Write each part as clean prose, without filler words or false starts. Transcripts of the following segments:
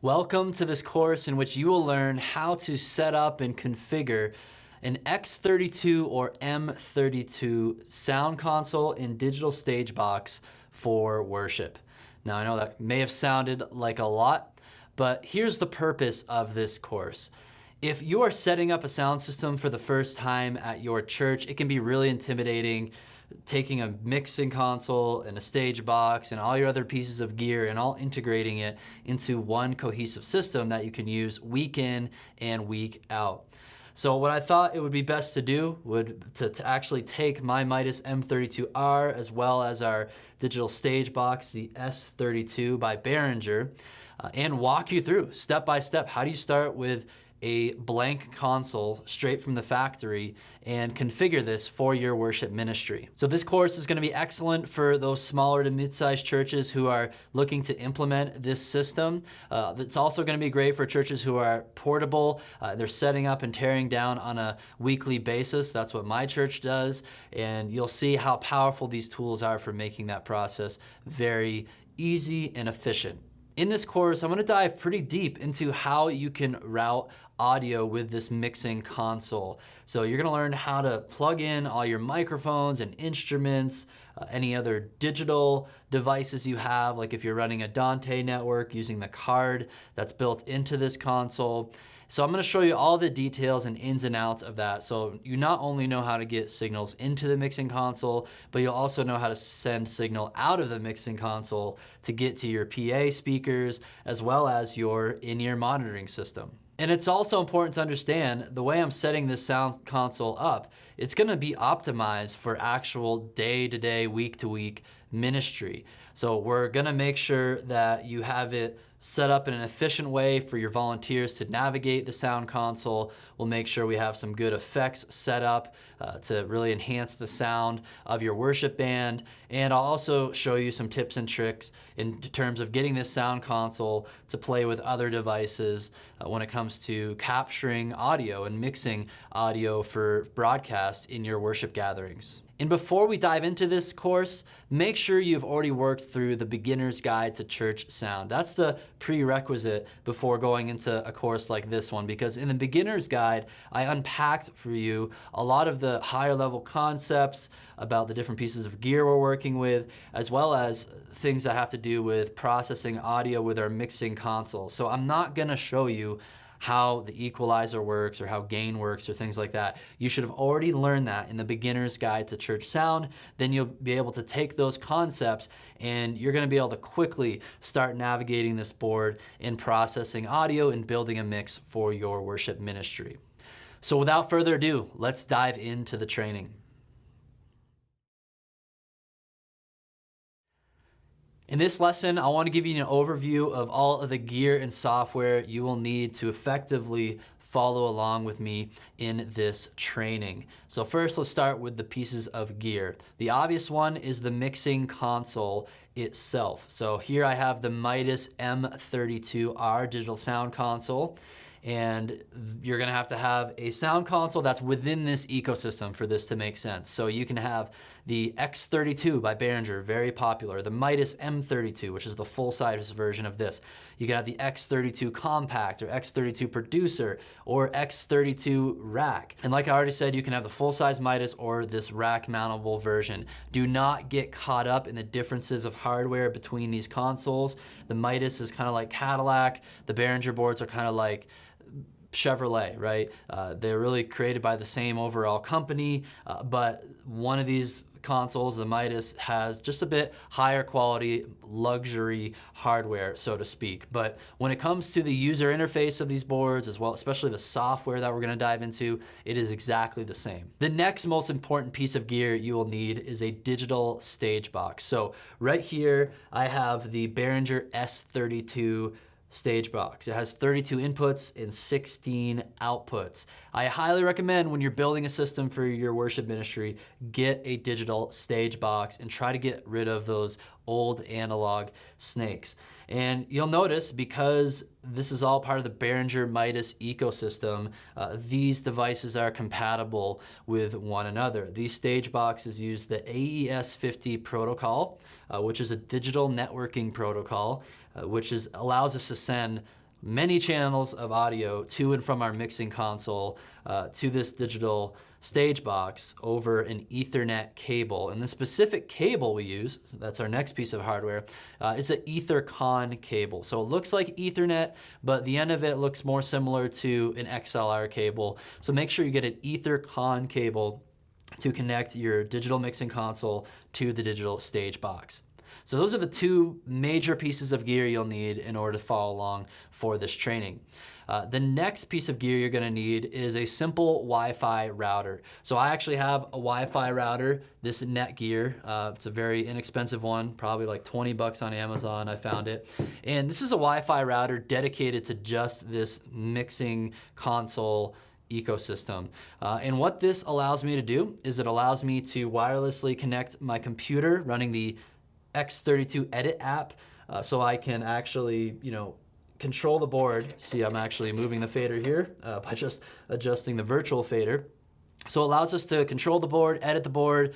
Welcome to this course in which you will learn how to set up and configure an X32 or M32 sound console in digital Stagebox for worship. Now I know that may have sounded like a lot, but here's the purpose of this course. If you are setting up a sound system for the first time at your church, it can be really intimidating taking a mixing console and a stage box and all your other pieces of gear and all integrating it into one cohesive system that you can use week in and week out. So what I thought it would be best to do would to actually take my Midas M32R as well as our digital stage box, the S32 by Behringer, and walk you through step by step. How do you start with a blank console straight from the factory and configure this for your worship ministry? So this course is going to be excellent for those smaller to mid-sized churches who are looking to implement this system. It's also going to be great for churches who are portable. They're setting up and tearing down on a weekly basis. That's what my church does. And you'll see how powerful these tools are for making that process very easy and efficient. In this course, I'm going to dive pretty deep into how you can route audio with this mixing console. So you're going to learn how to plug in all your microphones and instruments, any other digital devices you have, like if you're running a Dante network using the card that's built into this console. So I'm going to show you all the details and ins and outs of that. So you not only know how to get signals into the mixing console, but you'll also know how to send signal out of the mixing console to get to your PA speakers as well as your in-ear monitoring system. And it's also important to understand the way I'm setting this sound console up, it's going to be optimized for actual day-to-day, week-to-week ministry. So we're going to make sure that you have it set up in an efficient way for your volunteers to navigate the sound console. We'll make sure we have some good effects set up to really enhance the sound of your worship band. And I'll also show you some tips and tricks in terms of getting this sound console to play with other devices when it comes to capturing audio and mixing audio for broadcast in your worship gatherings. And before we dive into this course, make sure you've already worked through the Beginner's Guide to Church Sound. That's the prerequisite before going into a course like this one, because in the Beginner's Guide, I unpacked for you a lot of the higher level concepts about the different pieces of gear we're working with, as well as things that have to do with processing audio with our mixing console. So I'm not gonna show you how the equalizer works or how gain works or things like that. You should have already learned that in the Beginner's Guide to Church Sound. Then you'll be able to take those concepts and you're going to be able to quickly start navigating this board and processing audio and building a mix for your worship ministry. So without further ado, let's dive into the training. In this lesson, I want to give you an overview of all of the gear and software you will need to effectively follow along with me in this training. So first, let's start with the pieces of gear. The obvious one is the mixing console itself. So here I have the Midas M32R digital sound console. And you're going to have a sound console that's within this ecosystem for this to make sense. So you can have the X32 by Behringer, very popular, the Midas M32, which is the full-size version of this. You can have the X32 Compact or X32 Producer or X32 Rack. And like I already said, you can have the full-size Midas or this rack-mountable version. Do not get caught up in the differences of hardware between these consoles. The Midas is kind of like Cadillac. The Behringer boards are kind of like Chevrolet, right? They're really created by the same overall company, but one of these consoles, the Midas, has just a bit higher quality luxury hardware, so to speak. But when it comes to the user interface of these boards, as well, especially the software that we're going to dive into, it is exactly the same. The next most important piece of gear you will need is a digital stage box. So right here, I have the Behringer S32 stage box. It has 32 inputs and 16 outputs. I highly recommend when you're building a system for your worship ministry, get a digital stage box and try to get rid of those old analog snakes. And you'll notice, because this is all part of the Behringer Midas ecosystem, these devices are compatible with one another. These stage boxes use the AES-50 protocol, which is a digital networking protocol, which allows us to send many channels of audio to and from our mixing console to this digital stage box over an Ethernet cable. And the specific cable we use, so that's our next piece of hardware, is an EtherCon cable. So it looks like Ethernet, but the end of it looks more similar to an XLR cable. So make sure you get an EtherCon cable to connect your digital mixing console to the digital stage box. So those are the two major pieces of gear you'll need in order to follow along for this training. The next piece of gear you're gonna need is a simple Wi-Fi router. So I actually have a Wi-Fi router, this Netgear. It's a very inexpensive one, probably like 20 bucks on Amazon, I found it. And this is a Wi-Fi router dedicated to just this mixing console ecosystem. And what this allows me to do is it allows me to wirelessly connect my computer running the X32 Edit app, so I can actually, control the board. See, I'm actually moving the fader here by just adjusting the virtual fader. So it allows us to control the board, edit the board.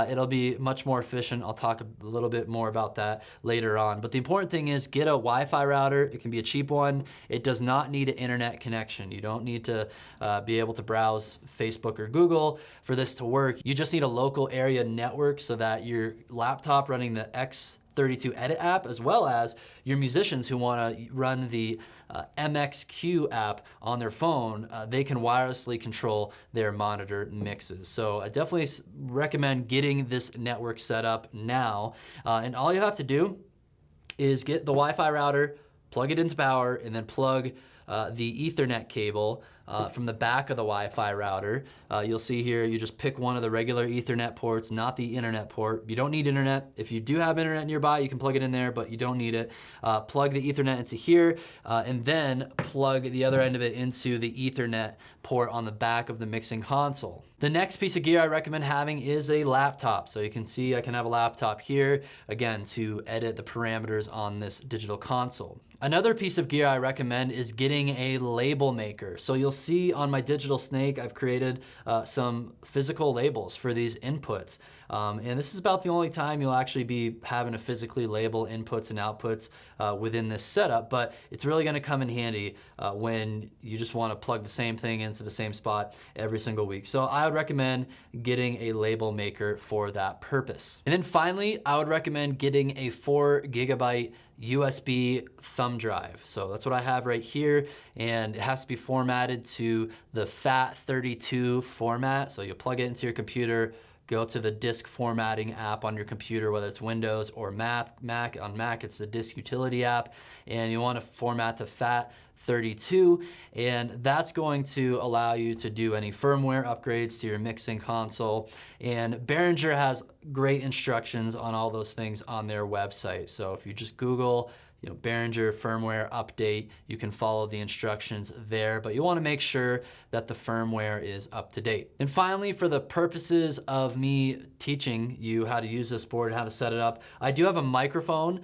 It'll be much more efficient. I'll talk a little bit more about that later on. But the important thing is get a Wi-Fi router. It can be a cheap one. It does not need an internet connection. You don't need to be able to browse Facebook or Google for this to work. You just need a local area network so that your laptop running the X32 Edit app, as well as your musicians who want to run the MXQ app on their phone, they can wirelessly control their monitor mixes. So I definitely recommend getting this network set up now. And all you have to do is get the Wi-Fi router, plug it into power, and then plug the Ethernet cable from the back of the Wi-Fi router. You'll see here, you just pick one of the regular Ethernet ports, not the internet port. You don't need internet. If you do have internet nearby, you can plug it in there, but you don't need it. Plug the Ethernet into here, and then plug the other end of it into the Ethernet port on the back of the mixing console. The next piece of gear I recommend having is a laptop. So you can see I can have a laptop here, again, to edit the parameters on this digital console. Another piece of gear I recommend is getting a label maker. So you'll see on my digital snake, I've created some physical labels for these inputs. And this is about the only time you'll actually be having to physically label inputs and outputs within this setup, but it's really gonna come in handy when you just wanna plug the same thing into the same spot every single week. So I would recommend getting a label maker for that purpose. And then finally, I would recommend getting a 4 gigabyte USB thumb drive. So that's what I have right here, and it has to be formatted to the FAT32 format. So you'll plug it into your computer, go to the disk formatting app on your computer, whether it's Windows or Mac. On Mac, it's the disk utility app, and you want to format the FAT32, and that's going to allow you to do any firmware upgrades to your mixing console. And Behringer has great instructions on all those things on their website. So if you just Google Behringer firmware update, you can follow the instructions there, but you want to make sure that the firmware is up to date. And finally, for the purposes of me teaching you how to use this board, how to set it up, I do have a microphone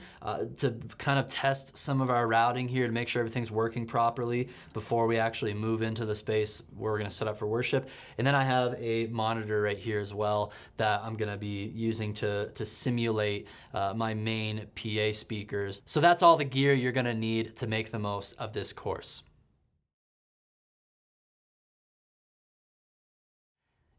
to kind of test some of our routing here to make sure everything's working properly before we actually move into the space where we're going to set up for worship. And then I have a monitor right here as well that I'm going to be using to simulate my main PA speakers. So that's all the gear you're going to need to make the most of this course.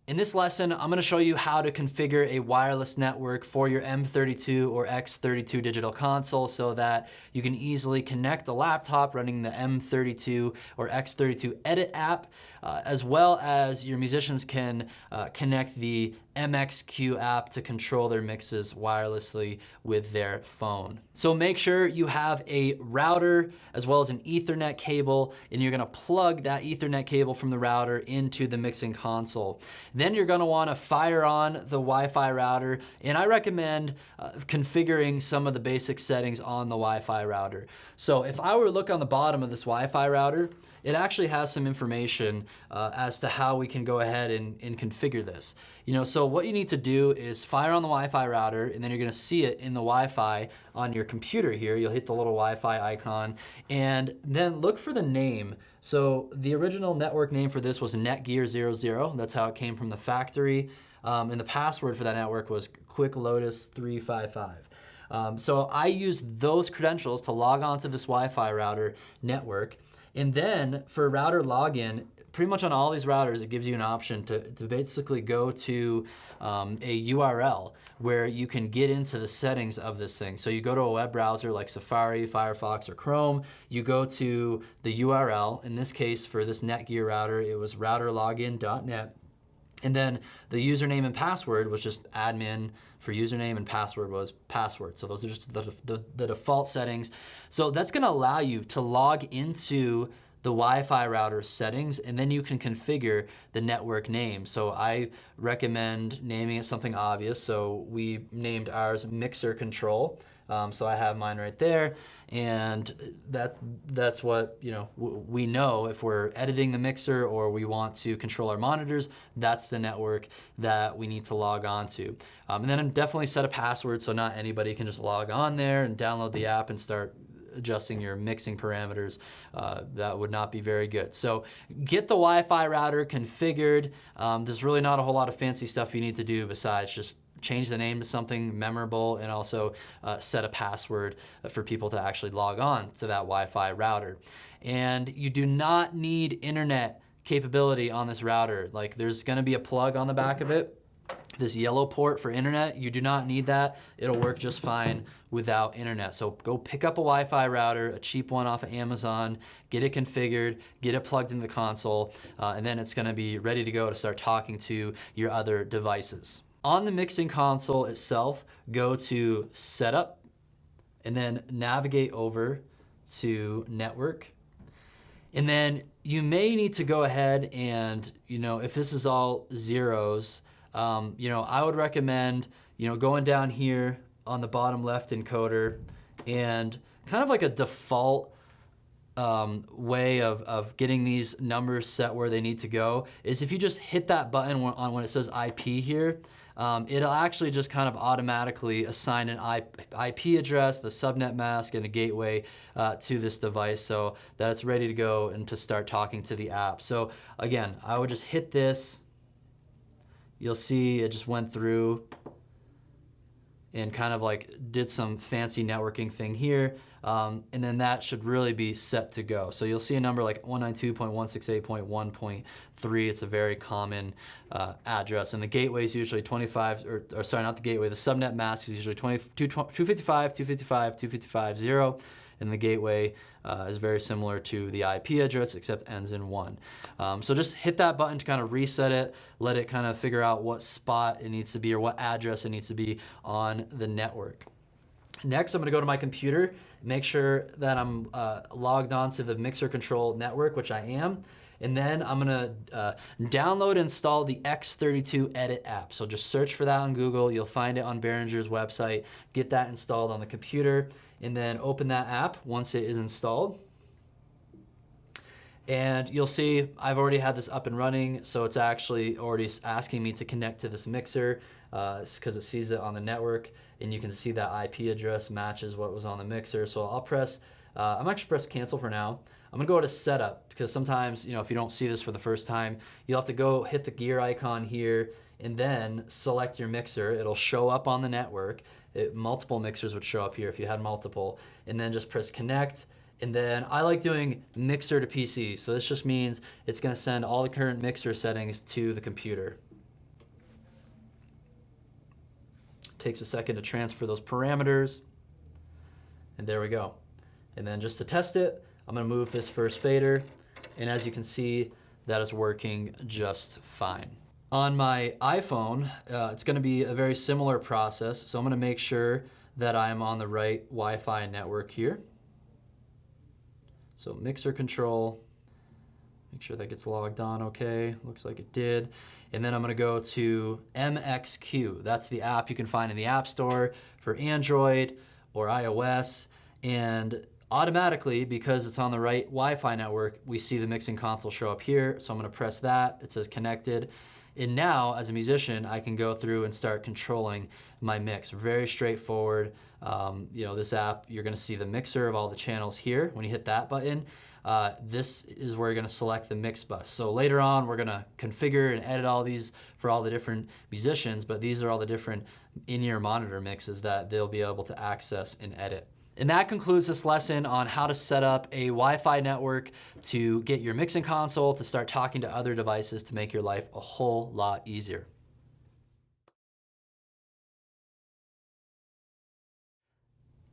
In this lesson, I'm going to show you how to configure a wireless network for your M32 or X32 digital console so that you can easily connect a laptop running the M32 or X32 Edit app, as well as your musicians can connect the MXQ app to control their mixes wirelessly with their phone. So make sure you have a router as well as an Ethernet cable, and you're gonna plug that Ethernet cable from the router into the mixing console. Then you're gonna wanna fire on the Wi-Fi router, and I recommend configuring some of the basic settings on the Wi-Fi router. So if I were to look on the bottom of this Wi-Fi router, it actually has some information as to how we can go ahead and configure this. So what you need to do is fire on the Wi-Fi router, and then you're gonna see it in the Wi-Fi on your computer here. You'll hit the little Wi-Fi icon, and then look for the name. So the original network name for this was Netgear 00. That's how it came from the factory. And the password for that network was Quick Lotus 355. So I use those credentials to log on to this Wi-Fi router network. And then for router login, pretty much on all these routers, it gives you an option to basically go to a URL where you can get into the settings of this thing. So you go to a web browser like Safari, Firefox, or Chrome, you go to the URL. In this case, for this Netgear router, it was routerlogin.net. And then the username and password was just admin for username, and password was password. So those are just the default settings. So that's gonna allow you to log into the Wi-Fi router settings, and then you can configure the network name. So I recommend naming it something obvious. So we named ours Mixer Control. So I have mine right there, and that's what we know if we're editing the mixer or we want to control our monitors. That's the network that we need to log on to, and then definitely set a password so not anybody can just log on there and download the app and start adjusting your mixing parameters. That would not be very good. So get the Wi-Fi router configured. There's really not a whole lot of fancy stuff you need to do besides just change the name to something memorable, and also set a password for people to actually log on to that Wi-Fi router. And you do not need internet capability on this router. Like, there's gonna be a plug on the back of it, this yellow port for internet. You do not need that. It'll work just fine without internet. So go pick up a Wi-Fi router, a cheap one off of Amazon, get it configured, get it plugged into the console, and then it's gonna be ready to go to start talking to your other devices. On the mixing console itself, go to Setup, and then navigate over to Network. And then you may need to go ahead and, if this is all zeros, I would recommend, going down here on the bottom left encoder, and kind of like a default way of getting these numbers set where they need to go is if you just hit that button when it says IP here, it'll actually just kind of automatically assign an IP address, the subnet mask, and a gateway to this device so that it's ready to go and to start talking to the app. So again, I would just hit this. You'll see it just went through and kind of like did some fancy networking thing here. And then that should really be set to go. So you'll see a number like 192.168.1.3. It's a very common address. And the gateway is usually 25, or sorry, not the gateway, the subnet mask is usually 255.255.255.0. And the gateway is very similar to the IP address, except ends in 1. So just hit that button to kind of reset it, let it kind of figure out what spot it needs to be or what address it needs to be on the network. Next, I'm gonna go to my computer, make sure that I'm logged on to the Mixer Control network, which I am. And then I'm gonna download and install the X32 Edit app. So just search for that on Google. You'll find it on Behringer's website. Get that installed on the computer, and then open that app once it is installed. And you'll see I've already had this up and running, so it's actually already asking me to connect to this mixer because it sees it on the network, and you can see that IP address matches what was on the mixer. So I'll press, I'm actually press cancel for now. I'm gonna go to setup because sometimes, if you don't see this for the first time, you'll have to go hit the gear icon here and then select your mixer. It'll show up on the network. Multiple mixers would show up here if you had multiple, and then just press connect. And then I like doing mixer to PC. So this just means it's gonna send all the current mixer settings to the computer. Takes a second to transfer those parameters. And there we go. And then just to test it, I'm gonna move this first fader. And as you can see, that is working just fine. On my iPhone, it's gonna be a very similar process. So I'm gonna make sure that I'm on the right Wi-Fi network here. So mixer control, make sure that gets logged on okay. Looks like it did. And then I'm gonna go to MXQ. That's the app you can find in the App Store for Android or iOS. And automatically, because it's on the right Wi-Fi network, we see the mixing console show up here. So I'm gonna press that, it says connected. And now, as a musician, I can go through and start controlling my mix. Very straightforward. This app, you're going to see the mixer of all the channels here. When you hit that button, this is where you're going to select the mix bus. So later on, we're going to configure and edit all these for all the different musicians, but these are all the different in-ear monitor mixes that they'll be able to access and edit. And that concludes this lesson on how to set up a Wi-Fi network to get your mixing console to start talking to other devices to make your life a whole lot easier.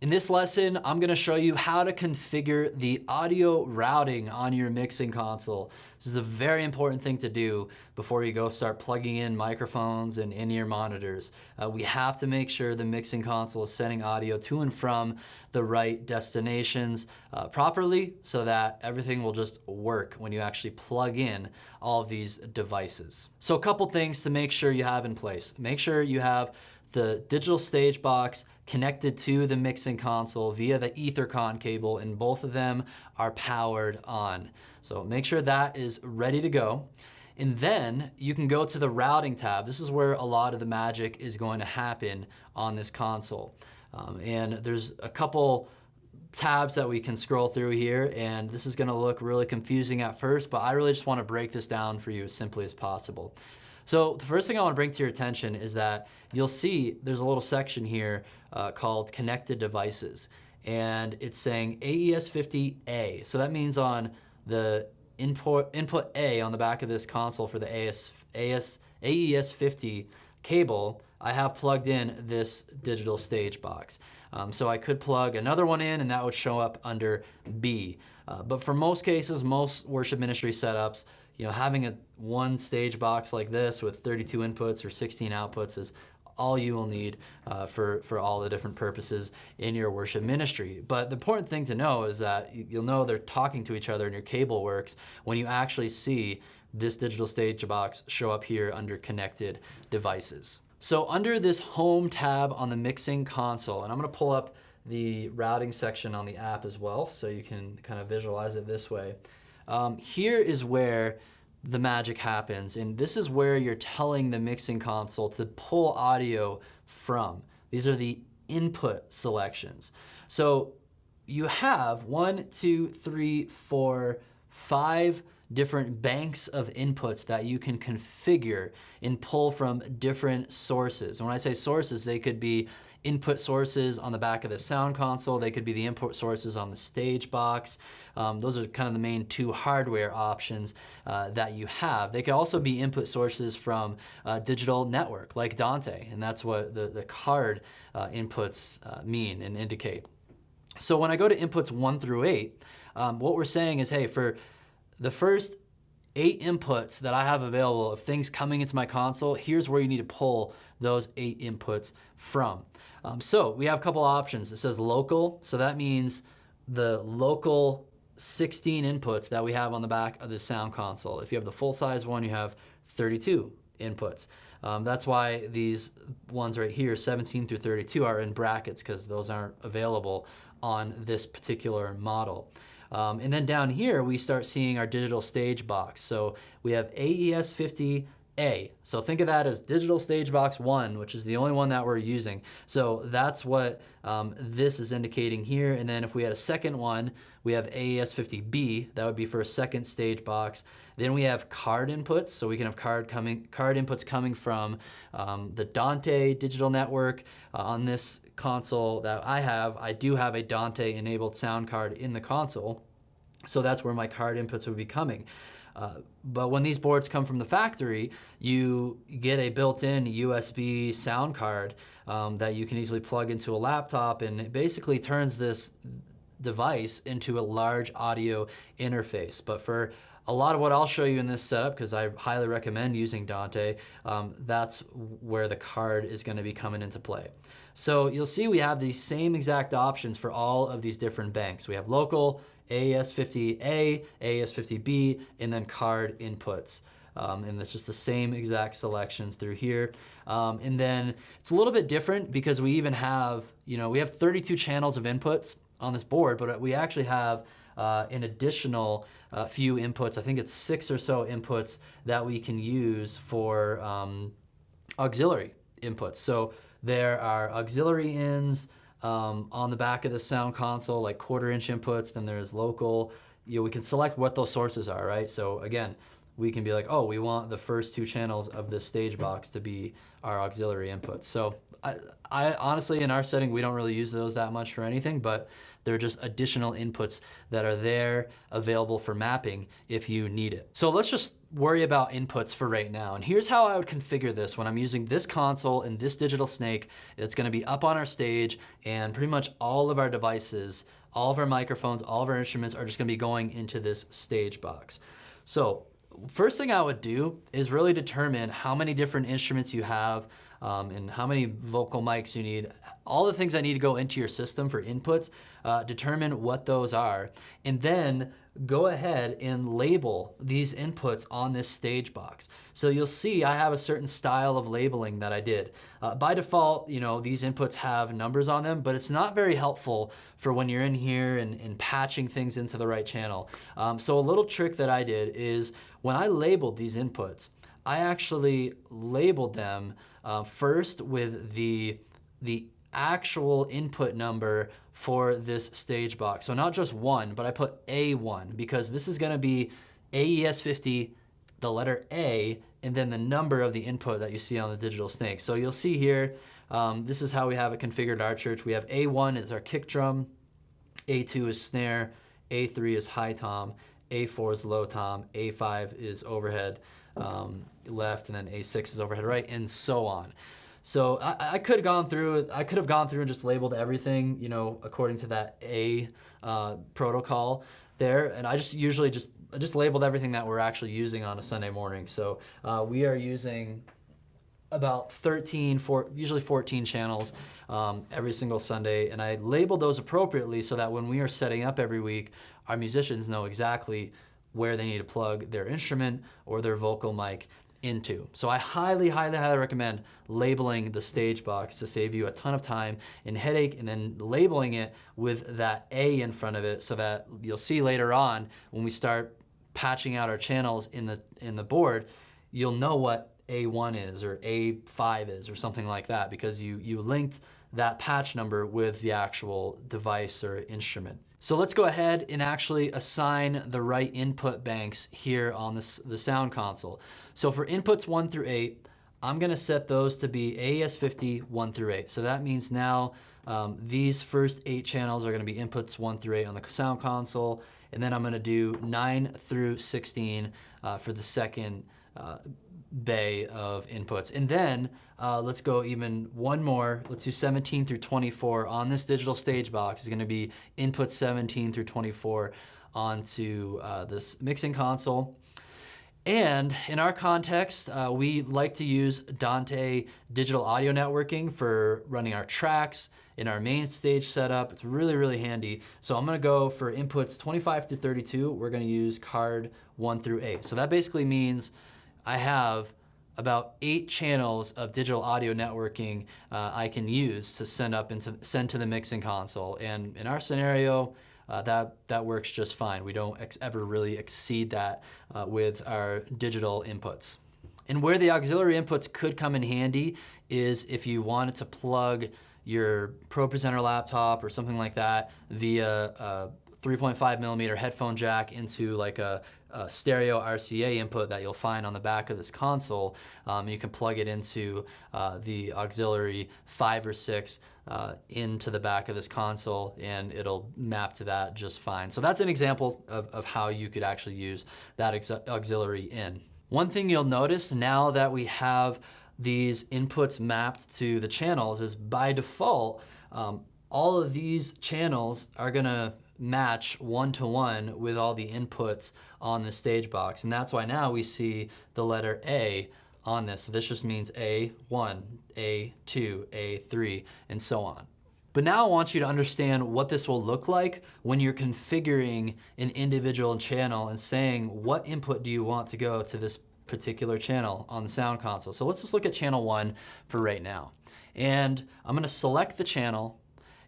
In this lesson, I'm going to show you how to configure the audio routing on your mixing console. This is a very important thing to do before you go start plugging in microphones and in-ear monitors. We have to make sure the mixing console is sending audio to and from the right destinations properly so that everything will just work when you actually plug in all of these devices. So a couple things to make sure you have in place. Make sure you have the digital stage box connected to the mixing console via the EtherCon cable, and both of them are powered on. So make sure that is ready to go. And then you can go to the routing tab. This is where a lot of the magic is going to happen on this console. And there's a couple tabs that we can scroll through here, and this is gonna look really confusing at first, but I really just wanna break this down for you as simply as possible. So the first thing I want to bring to your attention is that you'll see there's a little section here called Connected Devices, and it's saying AES50A. So that means on the input A on the back of this console for the AES50 cable, I have plugged in this digital stage box. So I could plug another one in and that would show up under B. But for most cases, most worship ministry setups, having a one stage box like this with 32 inputs or 16 outputs is all you will need for all the different purposes in your worship ministry. But the important thing to know is that you'll know they're talking to each other and your cable works when you actually see this digital stage box show up here under Connected Devices. So under this Home tab on the mixing console, and I'm going to pull up the routing section on the app as well so you can kind of visualize it this way. Here is where the magic happens, and this is where you're telling the mixing console to pull audio from. These are the input selections. So you have 1, 2, 3, 4, 5 different banks of inputs that you can configure and pull from different sources. And when I say sources, they could be input sources on the back of the sound console. They could be the input sources on the stage box. Those are kind of the main two hardware options that you have. They could also be input sources from a digital network like Dante, and that's what the card inputs mean and indicate. So when I go to inputs 1 through 8, what we're saying is, hey, for the first 8 inputs that I have available of things coming into my console, here's where you need to pull those 8 inputs from. So we have a couple options. It says local, so that means the local 16 inputs that we have on the back of the sound console. If you have the full-size one, you have 32 inputs. That's why these ones right here, 17 through 32, are in brackets because those aren't available on this particular model. And then down here, we start seeing our digital stage box. So we have AES50A. So think of that as digital stage box 1, which is the only one that we're using. So that's what this is indicating here. And then if we had a second one, we have AES50B. That would be for a second stage box. Then we have card inputs. So we can have card inputs coming from the Dante digital network. On this console that I do have a Dante enabled sound card in the console. So that's where my card inputs would be coming. But when these boards come from the factory, you get a built-in USB sound card that you can easily plug into a laptop, and it basically turns this device into a large audio interface. But for a lot of what I'll show you in this setup, because I highly recommend using Dante, that's where the card is going to be coming into play. So you'll see we have these same exact options for all of these different banks. We have local, AES50A, AES50B, and then card inputs. And it's just the same exact selections through here. And then it's a little bit different because we even have, we have 32 channels of inputs on this board, but we actually have an additional few inputs. I think it's 6 or so inputs that we can use for auxiliary inputs. So there are auxiliary ins, on the back of the sound console, like 1/4-inch inputs, then there's local. We can select what those sources are, right? So again, we can be like, oh, we want the first 2 channels of this stage box to be our auxiliary inputs. So I honestly, in our setting, we don't really use those that much for anything, but they're just additional inputs that are there available for mapping if you need it. So let's just worry about inputs for right now. And here's how I would configure this when I'm using this console and this digital snake. It's gonna be up on our stage, and pretty much all of our devices, all of our microphones, all of our instruments are just gonna be going into this stage box. So first thing I would do is really determine how many different instruments you have, and how many vocal mics you need. All the things that need to go into your system for inputs, determine what those are, and then go ahead and label these inputs on this stage box. So you'll see I have a certain style of labeling that I did. By default, these inputs have numbers on them, but it's not very helpful for when you're in here and patching things into the right channel. So a little trick that I did is when I labeled these inputs, I actually labeled them first with the actual input number for this stage box. So not just 1, but I put A1 because this is gonna be AES50, the letter A, and then the number of the input that you see on the digital snake. So you'll see here, this is how we have it configured at our church. We have A1 is our kick drum, A2 is snare, A3 is high tom, A4 is low tom, A5 is overhead left, and then A6 is overhead right, and so on. So I could have gone through and just labeled everything, according to that A protocol there, and I just usually just labeled everything that we're actually using on a Sunday morning. So we are using about usually 14 channels every single Sunday, and I labeled those appropriately so that when we are setting up every week, our musicians know exactly where they need to plug their instrument or their vocal mic into. So I highly, highly, highly recommend labeling the stage box to save you a ton of time and headache, and then labeling it with that A in front of it so that you'll see later on when we start patching out our channels in the board, you'll know what A1 is or A5 is or something like that because you linked that patch number with the actual device or instrument. So let's go ahead and actually assign the right input banks here on the sound console. So for inputs 1 through 8, I'm gonna set those to be AES50 1 through 8. So that means now these first 8 channels are gonna be inputs 1 through 8 on the sound console, and then I'm gonna do 9 through 16 for the second bay of inputs. And then let's go even one more. Let's do 17 through 24 on this digital stage box is gonna be input 17 through 24 onto this mixing console. And in our context, we like to use Dante digital audio networking for running our tracks in our main stage setup. It's really, really handy. So I'm gonna go for inputs 25 through 32. We're gonna use card 1 through 8. So that basically means I have about 8 channels of digital audio networking I can use to send to the mixing console. And in our scenario, that works just fine. We don't ever really exceed that with our digital inputs. And where the auxiliary inputs could come in handy is if you wanted to plug your Pro Presenter laptop or something like that via a 3.5 millimeter headphone jack into like a stereo RCA input that you'll find on the back of this console. You can plug it into the auxiliary 5 or 6 into the back of this console, and it'll map to that just fine. So that's an example of how you could actually use that auxiliary in. One thing you'll notice now that we have these inputs mapped to the channels is by default, all of these channels are gonna match 1-to-1 with all the inputs on the stage box. And that's why now we see the letter A on this. So this just means A1, A2, A3, and so on. But now I want you to understand what this will look like when you're configuring an individual channel and saying what input do you want to go to this particular channel on the sound console. So let's just look at channel 1 for right now. And I'm gonna select the channel,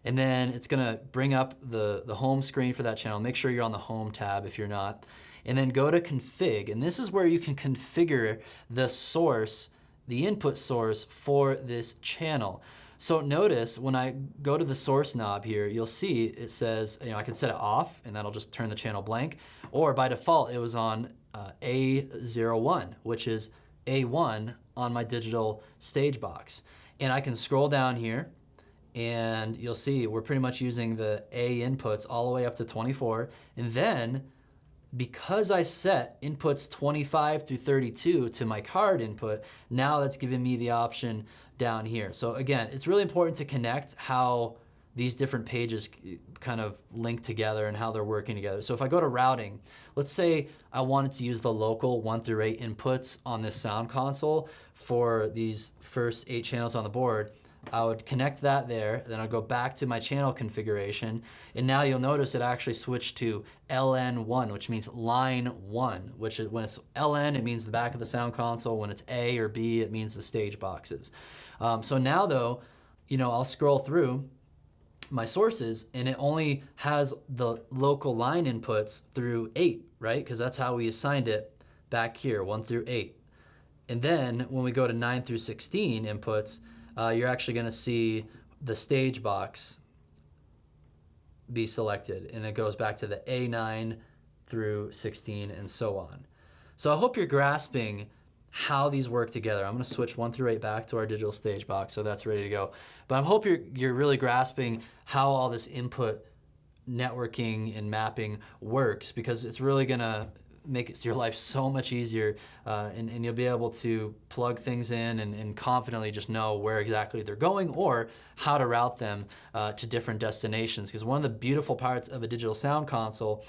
and then it's gonna bring up the home screen for that channel. Make sure you're on the home tab if you're not. And then go to config, and this is where you can configure the source, the input source for this channel. So notice when I go to the source knob here, you'll see it says, I can set it off and that'll just turn the channel blank. Or by default, it was on A01, which is A1 on my digital Stagebox. And I can scroll down here and you'll see we're pretty much using the A inputs all the way up to 24. And then because I set inputs 25 through 32 to my card input, now that's giving me the option down here. So again, it's really important to connect how these different pages kind of link together and how they're working together. So if I go to routing, let's say I wanted to use the local 1 through 8 inputs on this sound console for these first 8 channels on the board. I would connect that there, then I'd go back to my channel configuration, and now you'll notice it actually switched to LN1, which means line 1, which is when it's LN, it means the back of the sound console. When it's A or B, it means the stage boxes. So now though, I'll scroll through my sources and it only has the local line inputs through 8, right? Because that's how we assigned it back here, 1 through 8. And then when we go to 9 through 16 inputs, you're actually going to see the stage box be selected, and it goes back to the A9 through 16 and so on. So I hope you're grasping how these work together. I'm going to switch 1 through 8 back to our digital stage box, so that's ready to go. But I hope you're really grasping how all this input networking and mapping works, because it's really going to make your life so much easier, and you'll be able to plug things in and confidently just know where exactly they're going or how to route them to different destinations. Because one of the beautiful parts of a digital sound console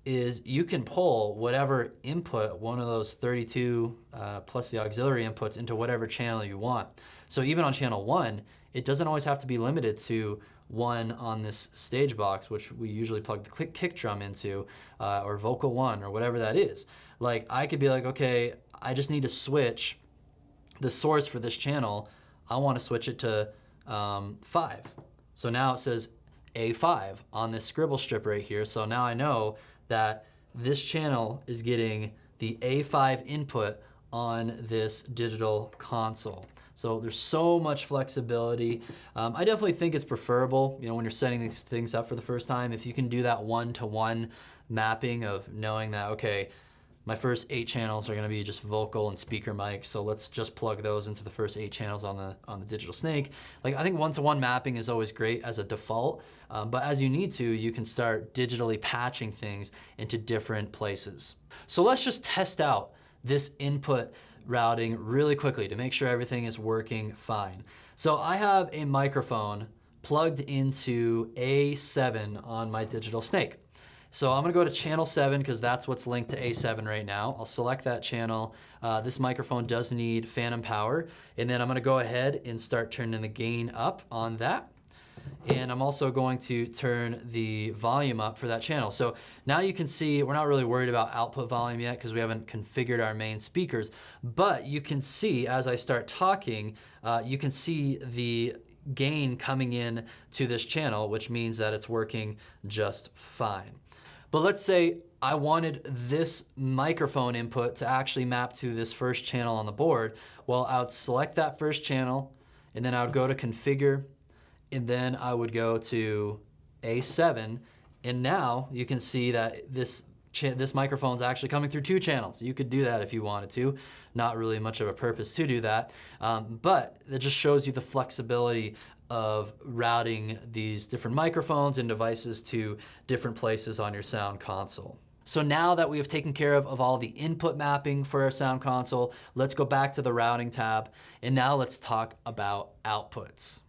is you can pull whatever input, one of those 32 plus the auxiliary inputs, into whatever channel you want. So even on channel 1, it doesn't always have to be limited to one on this stage box, which we usually plug the kick drum into, or vocal 1, or whatever that is. Like, I could be like, okay, I just need to switch the source for this channel. I want to switch it to 5. So now it says A5 on this scribble strip right here. So now I know that this channel is getting the A5 input on this digital console. So there's so much flexibility. I definitely think it's preferable, when you're setting these things up for the first time, if you can do that one-to-one mapping of knowing that, okay, my first 8 channels are going to be just vocal and speaker mics, so let's just plug those into the first 8 channels on the digital snake. Like, I think one-to-one mapping is always great as a default, but as you need to, you can start digitally patching things into different places. So let's just test out this input routing really quickly to make sure everything is working fine. So I have a microphone plugged into A7 on my digital snake. So I'm gonna go to channel 7 because that's what's linked to A7 right now. I'll select that channel. This microphone does need phantom power, and then I'm gonna go ahead and start turning the gain up on that. And I'm also going to turn the volume up for that channel. So now you can see we're not really worried about output volume yet because we haven't configured our main speakers, but you can see as I start talking, you can see the gain coming in to this channel, which means that it's working just fine. But let's say I wanted this microphone input to actually map to this first channel on the board. Well, I would select that first channel, and then I would go to configure, and then I would go to A7, and now you can see that this microphone is actually coming through 2 channels. You could do that if you wanted to. Not really much of a purpose to do that, but it just shows you the flexibility of routing these different microphones and devices to different places on your sound console. So now that we have taken care of all the input mapping for our sound console, let's go back to the routing tab, and now let's talk about outputs.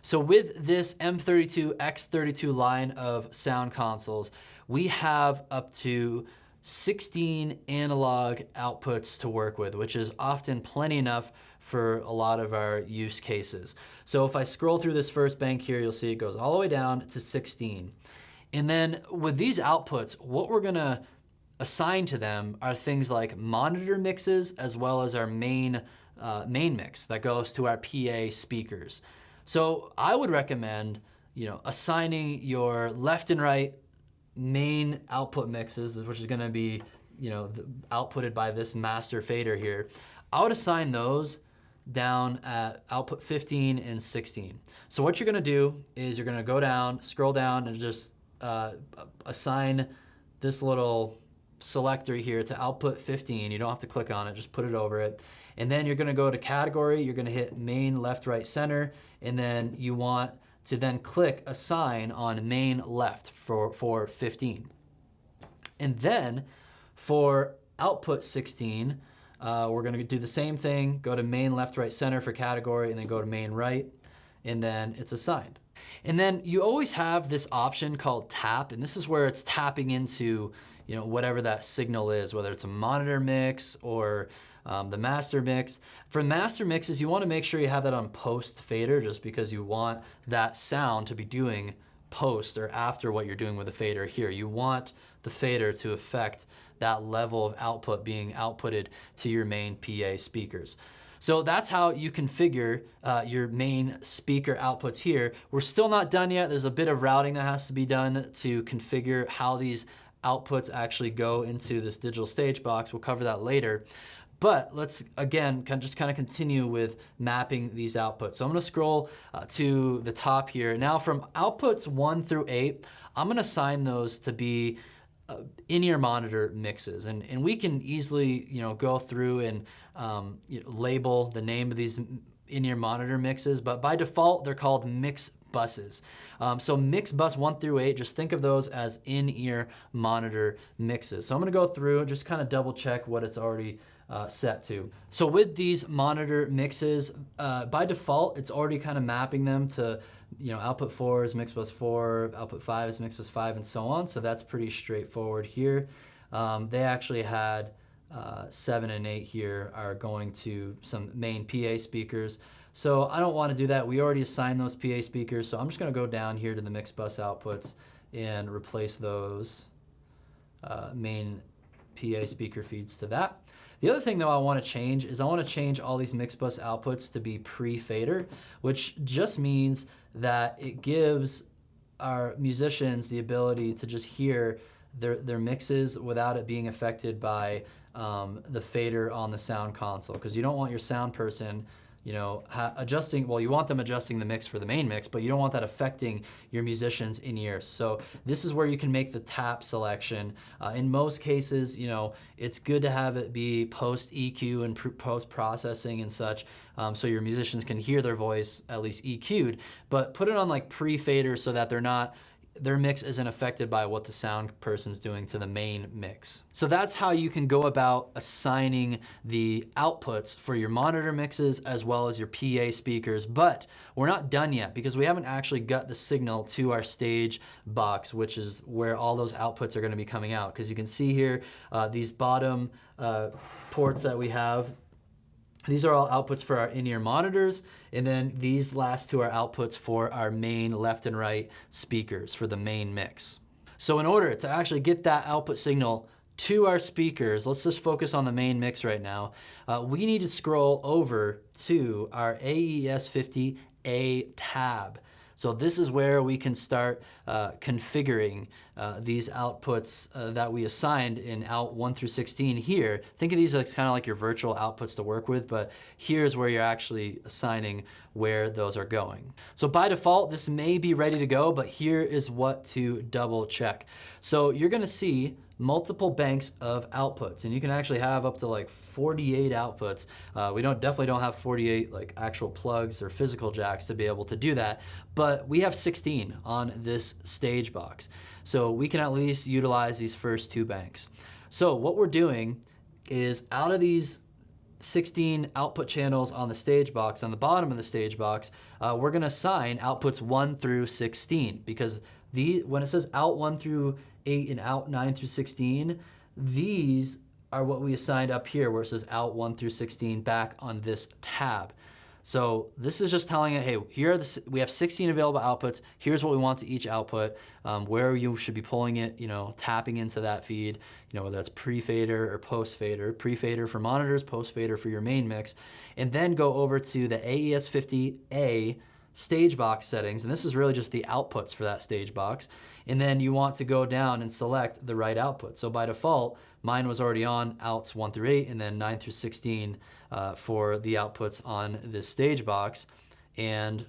So with this M32 X32 line of sound consoles, we have up to 16 analog outputs to work with, which is often plenty enough for a lot of our use cases. So if I scroll through this first bank here, you'll see it goes all the way down to 16. And then with these outputs, what we're gonna assign to them are things like monitor mixes, as well as our main mix that goes to our PA speakers. So I would recommend, assigning your left and right main output mixes, which is going to be, outputted by this master fader here. I would assign those down at output 15 and 16. So what you're gonna do is you're gonna go down, scroll down, and just assign this little selector here to output 15. You don't have to click on it, just put it over it. And then you're gonna go to category, you're gonna hit main, left, right, center, and then you want to then click assign on main left for 15. And then for output 16, we're gonna do the same thing, go to main, left, right, center for category, and then go to main right, and then it's assigned. And then you always have this option called tap, and this is where it's tapping into, you know, whatever that signal is, whether it's a monitor mix or the master mix. For master mixes, you want to make sure you have that on post fader, just because you want that sound to be doing post or after what you're doing with the fader here. You want the fader to affect that level of output being outputted to your main PA speakers. So that's how you configure your main speaker outputs here. We're still not done yet. There's a bit of routing that has to be done to configure how these outputs actually go into this digital stage box. We'll cover that later. But let's, again, just kind of continue with mapping these outputs. So I'm gonna scroll to the top here. Now from outputs 1 through 8, I'm gonna assign those to be in-ear monitor mixes. And we can easily, you know, go through and label the name of these in-ear monitor mixes, but by default, they're called mix buses. So mix bus 1 through 8, just think of those as in-ear monitor mixes. So I'm gonna go through and just kind of double check what it's already set to. So with these monitor mixes, by default, it's already kind of mapping them to, you know, output 4 is mix bus 4, output 5 is mix bus 5, and so on. So that's pretty straightforward here. They actually had 7 and 8 here are going to some main PA speakers. So I don't want to do that. We already assigned those PA speakers. So I'm just going to go down here to the mix bus outputs and replace those main PA speaker feeds to that. The other thing though I want to change is I want to change all these mix bus outputs to be pre-fader, which just means that it gives our musicians the ability to just hear their mixes without it being affected by the fader on the sound console, because you don't want your sound person, you know, adjusting, well, you want them adjusting the mix for the main mix, but you don't want that affecting your musicians in ears. So this is where you can make the tap selection. In most cases, you know, it's good to have it be post EQ and post processing and such, so your musicians can hear their voice at least EQ'd, but put it on like pre-fader so that their mix isn't affected by what the sound person's doing to the main mix. So that's how you can go about assigning the outputs for your monitor mixes as well as your PA speakers. But we're not done yet, because we haven't actually got the signal to our stage box, which is where all those outputs are going to be coming out. Because you can see here, these bottom ports that we have, these are all outputs for our in-ear monitors, and then these last two are outputs for our main left and right speakers for the main mix. So in order to actually get that output signal to our speakers, let's just focus on the main mix right now. We need to scroll over to our AES50A tab. So this is where we can start configuring these outputs that we assigned in out 1 through 16 here. Think of these as kind of like your virtual outputs to work with, but here's where you're actually assigning where those are going. So by default, this may be ready to go, but here is what to double check. So you're gonna see multiple banks of outputs, and you can actually have up to like 48 outputs. We definitely don't have 48 like actual plugs or physical jacks to be able to do that, but we have 16 on this stage box. So we can at least utilize these first 2 banks. So what we're doing is, out of these 16 output channels on the stage box, on the bottom of the stage box, we're gonna assign outputs 1 through 16, because when it says out 1 through 8 and out 9 through 16, these are what we assigned up here where it says out 1 through 16 back on this tab. So this is just telling it, hey, we have 16 available outputs. Here's what we want to each output, where you should be pulling it, you know, tapping into that feed, you know, whether that's pre-fader or post-fader. Pre-fader for monitors, post-fader for your main mix. And then go over to the AES50A Stagebox settings, and this is really just the outputs for that Stagebox, and then you want to go down and select the right output. So by default, mine was already on outs 1 through 8 and then 9 through 16 for the outputs on this Stagebox, and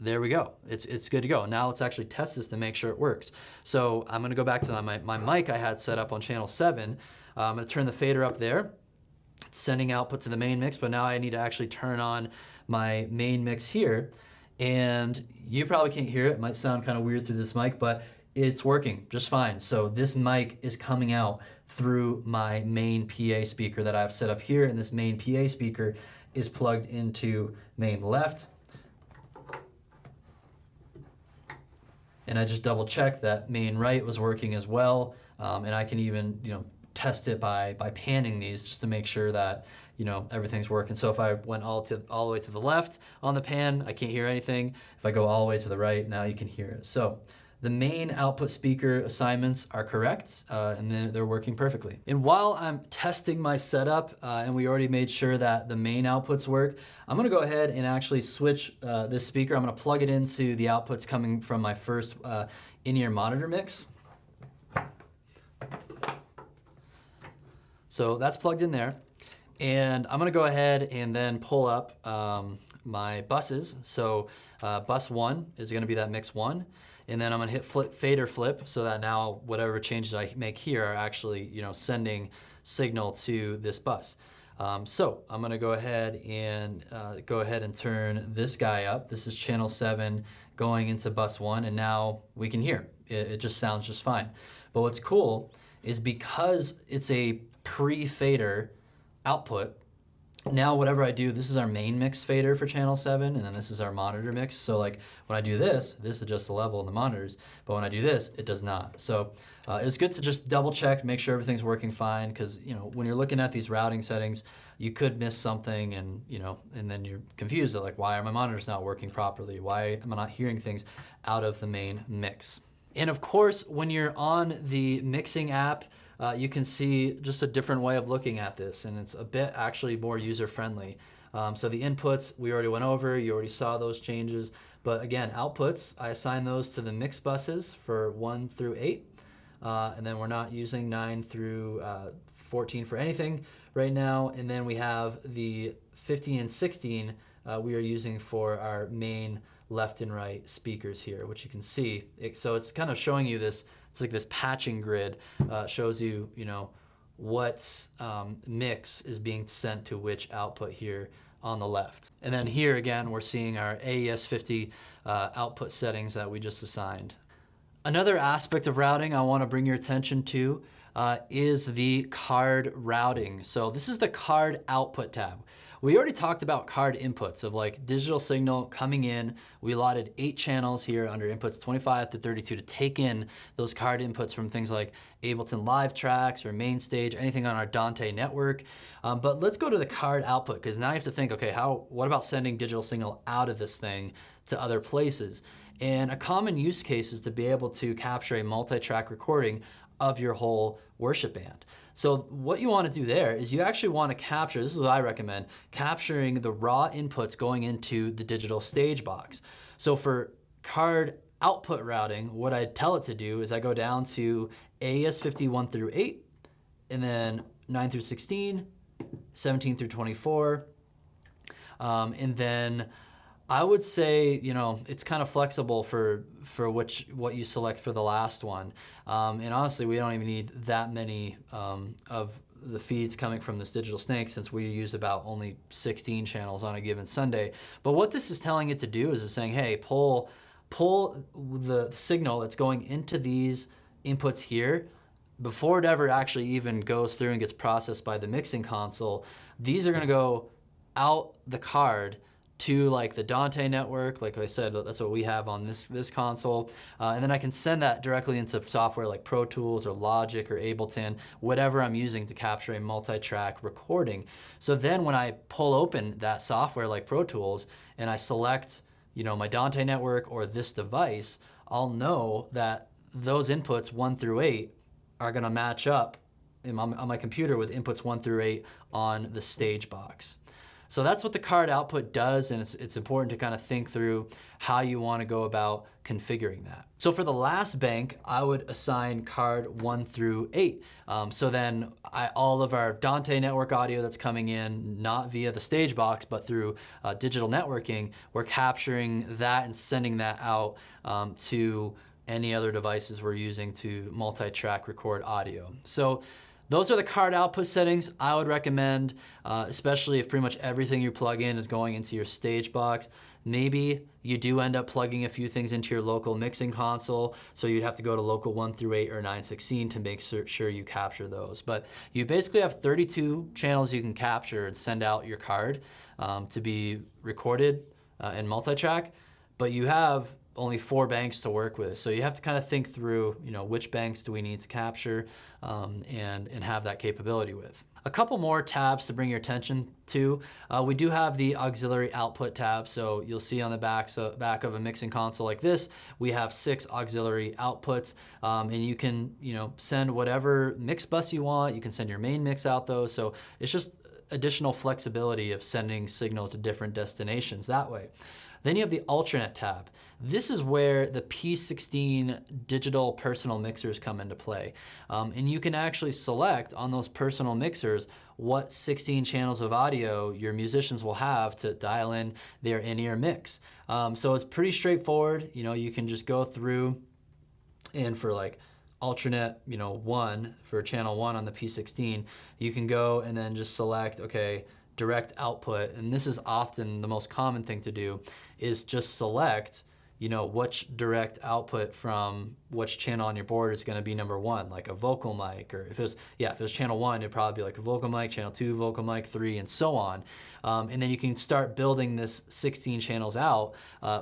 there we go. It's good to go. Now let's actually test this to make sure it works. So I'm gonna go back to my mic I had set up on channel 7. I'm gonna turn the fader up there. It's sending output to the main mix, but now I need to actually turn on my main mix here. And you probably can't hear it. It might sound kind of weird through this mic, but it's working just fine. So this mic is coming out through my main PA speaker that I've set up here, and this main PA speaker is plugged into main left. And I just double checked that main right was working as well. And I can even, test it by panning these just to make sure that, everything's working. So if I went all the way to the left on the pan, I can't hear anything. If I go all the way to the right, now you can hear it. So the main output speaker assignments are correct, and they're working perfectly. And while I'm testing my setup, and we already made sure that the main outputs work, I'm gonna go ahead and actually switch this speaker. I'm gonna plug it into the outputs coming from my first in-ear monitor mix. So that's plugged in there. And I'm gonna go ahead and then pull up my buses. So bus 1 is gonna be that mix 1. And then I'm gonna hit fader flip so that now whatever changes I make here are actually sending signal to this bus. So I'm gonna go ahead and turn this guy up. This is channel 7 going into bus 1, and now we can hear. It just sounds just fine. But what's cool is because it's a pre-fader output, now whatever I do, this is our main mix fader for channel 7, and then this is our monitor mix. So like when I do this adjusts the level in the monitors, but when I do this, it does not. So it's good to just double check, make sure everything's working fine, because when you're looking at these routing settings, you could miss something, and and then you're confused, like, why are my monitors not working properly? Why am I not hearing things out of the main mix? And of course, when you're on the mixing app, you can see just a different way of looking at this, and it's a bit actually more user-friendly. So the inputs we already went over, you already saw those changes, but again, outputs, I assign those to the mix buses for 1 through 8, and then we're not using 9 through 14 for anything right now, and then we have the 15 and 16 we are using for our main left and right speakers here, which you can see. So it's kind of showing you this, it's like this patching grid, shows you, what mix is being sent to which output here on the left. And then here again, we're seeing our AES50 output settings that we just assigned. Another aspect of routing I want to bring your attention to is the card routing. So this is the card output tab. We already talked about card inputs of like digital signal coming in. We allotted 8 channels here under inputs 25 to 32 to take in those card inputs from things like Ableton Live tracks or Mainstage, anything on our Dante network. But let's go to the card output, because now you have to think, okay, what about sending digital signal out of this thing to other places? And a common use case is to be able to capture a multi-track recording of your whole worship band. So what you want to do there is you actually want to capture, this is what I recommend, capturing the raw inputs going into the digital Stagebox. So for card output routing, what I tell it to do is I go down to AES50 1 through 8, and then 9 through 16, 17 through 24, and then I would say, it's kind of flexible for what you select for the last one. And honestly, we don't even need that many of the feeds coming from this digital snake, since we use about only 16 channels on a given Sunday. But what this is telling it to do is it's saying, hey, pull the signal that's going into these inputs here before it ever actually even goes through and gets processed by the mixing console. These are going to go out the card to like the Dante network. Like I said, that's what we have on this console. And then I can send that directly into software like Pro Tools or Logic or Ableton, whatever I'm using to capture a multi-track recording. So then when I pull open that software like Pro Tools and I select my Dante network or this device, I'll know that those inputs 1 through 8 are gonna match up on my computer with inputs 1 through 8 on the Stagebox. So that's what the card output does, and it's important to kind of think through how you want to go about configuring that. So for the last bank, I would assign card 1 through 8. So then all of our Dante network audio that's coming in, not via the Stagebox, but through digital networking, we're capturing that and sending that out to any other devices we're using to multi-track record audio. So those are the card output settings I would recommend, especially if pretty much everything you plug in is going into your Stagebox. Maybe you do end up plugging a few things into your local mixing console, so you'd have to go to local 1 through 8 or 916 to make sure you capture those. But you basically have 32 channels you can capture and send out your card to be recorded in multi-track, but you have only 4 banks to work with. So you have to kind of think through, which banks do we need to capture and have that capability with. A couple more tabs to bring your attention to. We do have the auxiliary output tab. So you'll see on the back of a mixing console like this, we have 6 auxiliary outputs, and you can, send whatever mix bus you want. You can send your main mix out those. So it's just additional flexibility of sending signal to different destinations that way. Then you have the alternate tab. This is where the P16 digital personal mixers come into play. And you can actually select on those personal mixers what 16 channels of audio your musicians will have to dial in their in-ear mix. So it's pretty straightforward. You can just go through and for like alternate, 1 for channel 1 on the P16, you can go and then just select, okay, direct output, and this is often the most common thing to do, is just select, which direct output from which channel on your board is going to be number 1, like a vocal mic, or if it was channel 1, it'd probably be like a vocal mic, channel 2, vocal mic, 3, and so on. And then you can start building this 16 channels out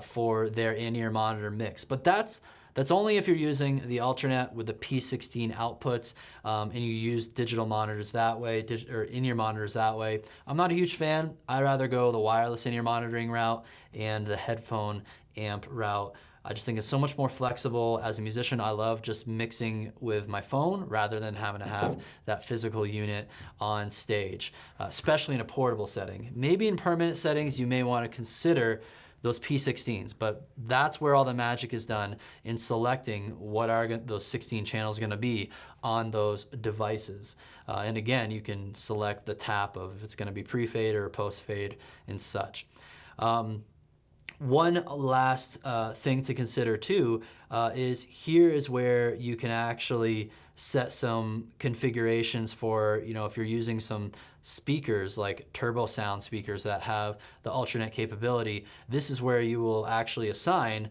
for their in-ear monitor mix. But that's only if you're using the alternate with the P16 outputs and you use digital monitors that way, or in-ear monitors that way. I'm not a huge fan. I'd rather go the wireless in-ear monitoring route and the headphone amp route. I just think it's so much more flexible. As a musician, I love just mixing with my phone rather than having to have that physical unit on stage, especially in a portable setting. Maybe in permanent settings, you may want to consider those P16s, but that's where all the magic is done in selecting what are those 16 channels going to be on those devices. And again, you can select the tap of if it's going to be pre-fade or post-fade and such. One last thing to consider too is here is where you can actually set some configurations for, if you're using some speakers like turbo sound speakers that have the alternate capability, this is where you will actually assign,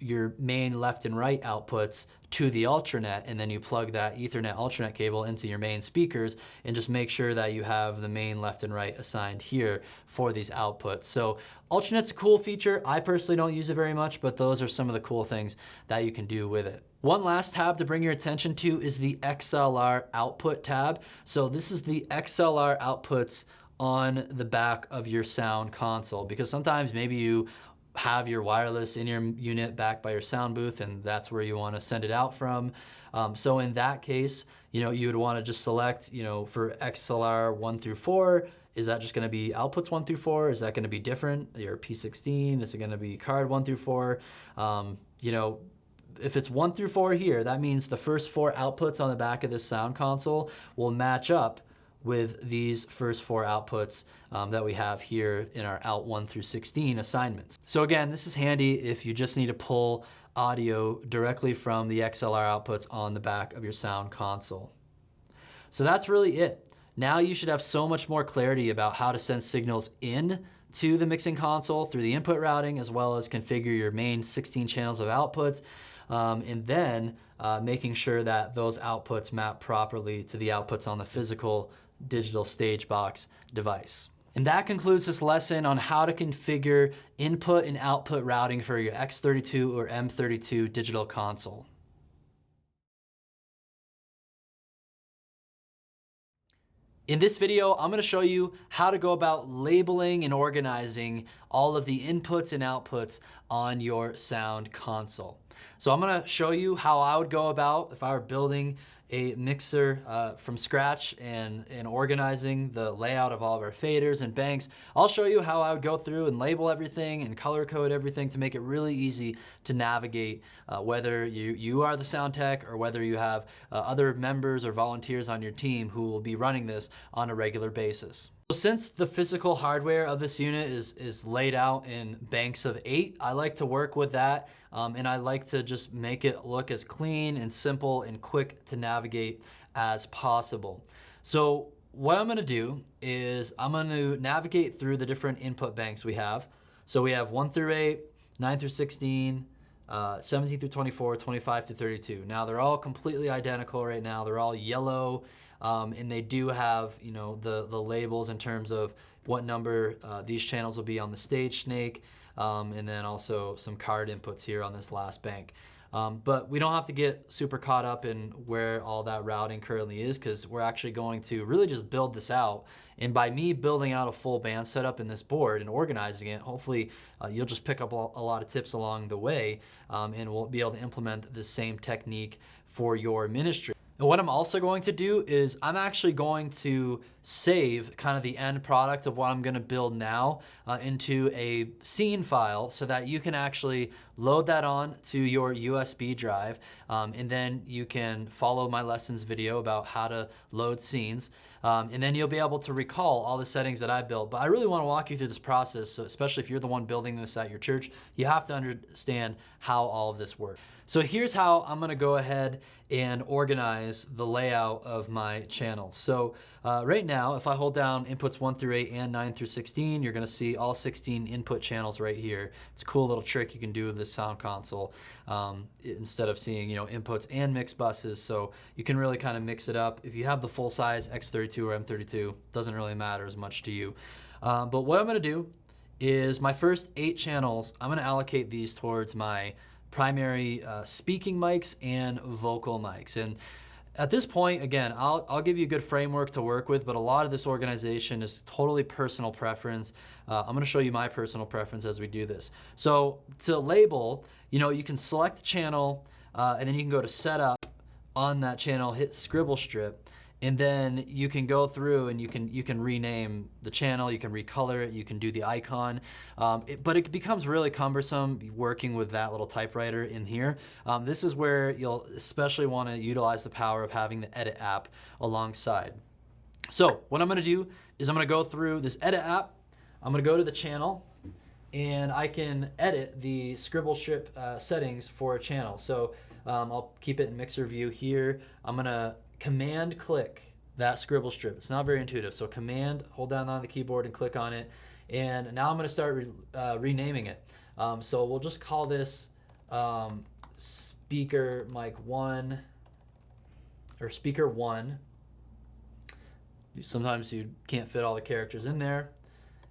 your main left and right outputs to the alternate, and then you plug that Ethernet alternate cable into your main speakers and just make sure that you have the main left and right assigned here for these outputs. So alternate's a cool feature. I personally don't use it very much, but those are some of the cool things that you can do with it. One last tab to bring your attention to is the XLR output tab. So this is the XLR outputs on the back of your sound console, because sometimes maybe you have your wireless in-ear unit back by your sound booth and that's where you want to send it out from. So in that case, you would want to just select, for XLR 1 through 4, is that just going to be outputs 1 through 4? Is that going to be different? Your P16, is it going to be card 1 through 4? If it's 1 through 4 here, that means the first 4 outputs on the back of this sound console will match up with these first 4 outputs that we have here in our out 1 through 16 assignments. So again, this is handy if you just need to pull audio directly from the XLR outputs on the back of your sound console. So that's really it. Now you should have so much more clarity about how to send signals in to the mixing console through the input routing, as well as configure your main 16 channels of outputs, and then making sure that those outputs map properly to the outputs on the physical digital Stagebox device. And that concludes this lesson on how to configure input and output routing for your X32 or M32 digital console. In this video, I'm going to show you how to go about labeling and organizing all of the inputs and outputs on your sound console. So I'm going to show you how I would go about if I were building a mixer from scratch and organizing the layout of all of our faders and banks. I'll show you how I would go through and label everything and color code everything to make it really easy to navigate, whether you are the sound tech or whether you have other members or volunteers on your team who will be running this on a regular basis. Since the physical hardware of this unit is laid out in banks of 8, I like to work with that, and I like to just make it look as clean and simple and quick to navigate as possible. So what I'm gonna do is I'm gonna navigate through the different input banks we have. So we have 1 through 8, 9 through 16, 17 through 24, 25 through 32. Now they're all completely identical right now. They're all yellow. And they do have, you know, the labels in terms of what number these channels will be on the stage snake, and then also some card inputs here on this last bank. But we don't have to get super caught up in where all that routing currently is, because we're actually going to really just build this out. And by me building out a full band setup in this board and organizing it, hopefully you'll just pick up a lot of tips along the way, and we'll be able to implement the same technique for your ministry. And what I'm also going to do is I'm actually going to save kind of the end product of what I'm going to build now into a scene file so that you can actually load that on to your USB drive, and then you can follow my lessons video about how to load scenes, and then you'll be able to recall all the settings that I built. But I really want to walk you through this process, so especially if you're the one building this at your church, you have to understand how all of this works. So here's how I'm going to go ahead and organize the layout of my channel. So right now, if I hold down inputs 1 through 8 and 9 through 16, you're going to see all 16 input channels right here. It's a cool little trick you can do with this sound console, instead of seeing, you know, inputs and mix buses. So you can really kind of mix it up. If you have the full size X32 or M32, doesn't really matter as much to you. But what I'm going to do is my first 8 channels, I'm going to allocate these towards my primary speaking mics and vocal mics. And at this point, again, I'll give you a good framework to work with, but a lot of this organization is totally personal preference. I'm gonna show you my personal preference as we do this. So to label, you know, you can select channel, and then you can go to setup on that channel, hit scribble strip, and then you can go through and you can rename the channel, you can recolor it, you can do the icon, but it becomes really cumbersome working with that little typewriter in here. This is where you'll especially want to utilize the power of having the edit app alongside. So what I'm going to do is I'm going to go through this edit app, I'm going to go to the channel, and I can edit the scribble strip settings for a channel. So I'll keep it in mixer view here. I'm going to command click that scribble strip. It's not very intuitive. So command, hold down on the keyboard and click on it. And now I'm going to start renaming it. So we'll just call this speaker mic 1 or speaker 1. Sometimes you can't fit all the characters in there.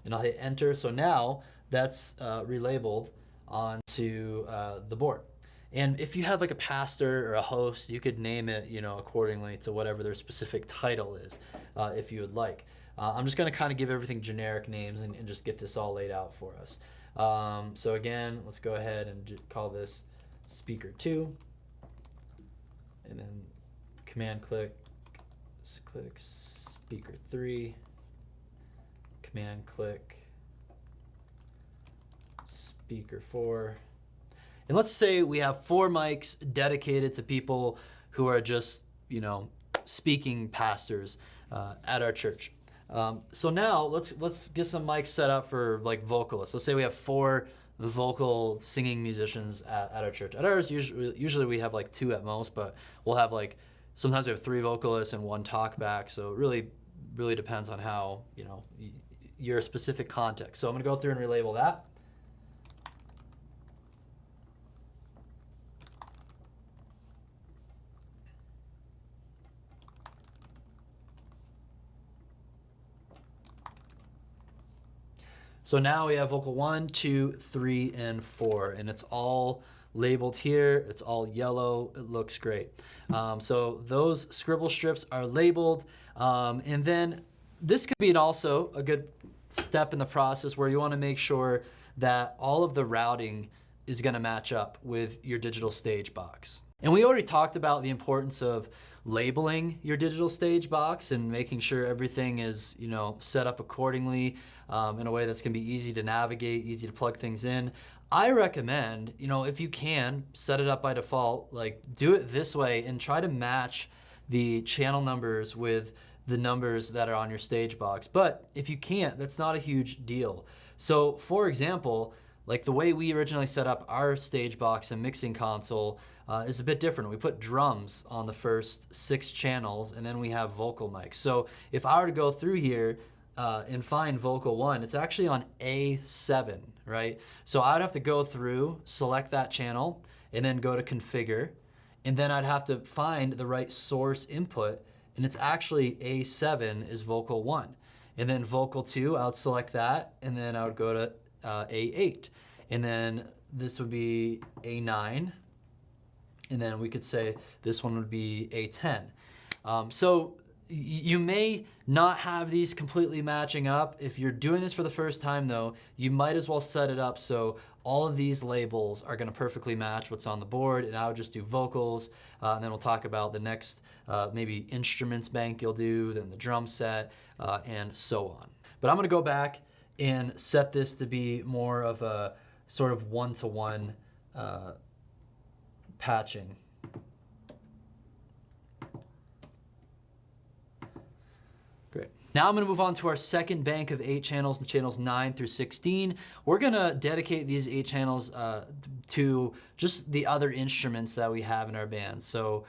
And I'll hit enter. So now that's relabeled onto the board. And if you have like a pastor or a host, you could name it, you know, accordingly to whatever their specific title is, if you would like. I'm just going to kind of give everything generic names and just get this all laid out for us. So again, let's go ahead and call this speaker 2, and then command click speaker 3, command click speaker 4. And let's say we have 4 mics dedicated to people who are just, you know, speaking pastors at our church. So now let's get some mics set up for like vocalists. Let's say we have 4 vocal singing musicians at our church. At ours, usually we have like 2 at most, but we'll have like, sometimes we have 3 vocalists and 1 talkback. So it really depends on how, you know, your specific context. So I'm gonna go through and relabel that. So now we have vocal 1, 2, 3, and 4, and it's all labeled here. It's all yellow. It looks great. So those scribble strips are labeled, and then this could be also a good step in the process where you want to make sure that all of the routing is going to match up with your digital stage box. And we already talked about the importance of labeling your digital stage box and making sure everything is, you know, set up accordingly in a way that's going to be easy to navigate, easy to plug things in. I recommend, you know, if you can, set it up by default, like do it this way and try to match the channel numbers with the numbers that are on your stage box. But if you can't, that's not a huge deal. So for example, like the way we originally set up our stage box and mixing console is a bit different. We put drums on the first 6 channels and then we have vocal mics. So if I were to go through here and find vocal 1, it's actually on A7, right? So I'd have to go through, select that channel, and then go to configure. And then I'd have to find the right source input, and it's actually A7 is vocal 1. And then vocal 2, I would select that, and then I would go to A8. And then this would be A9, and then we could say this one would be A10. So you may not have these completely matching up. If you're doing this for the first time though, you might as well set it up so all of these labels are gonna perfectly match what's on the board, and I would just do vocals, and then we'll talk about the next maybe instruments bank you'll do, then the drum set, and so on. But I'm gonna go back and set this to be more of a sort of one-to-one patching. Great. Now I'm going to move on to our second bank of 8 channels, the channels 9 through 16. We're going to dedicate these 8 channels to just the other instruments that we have in our band. So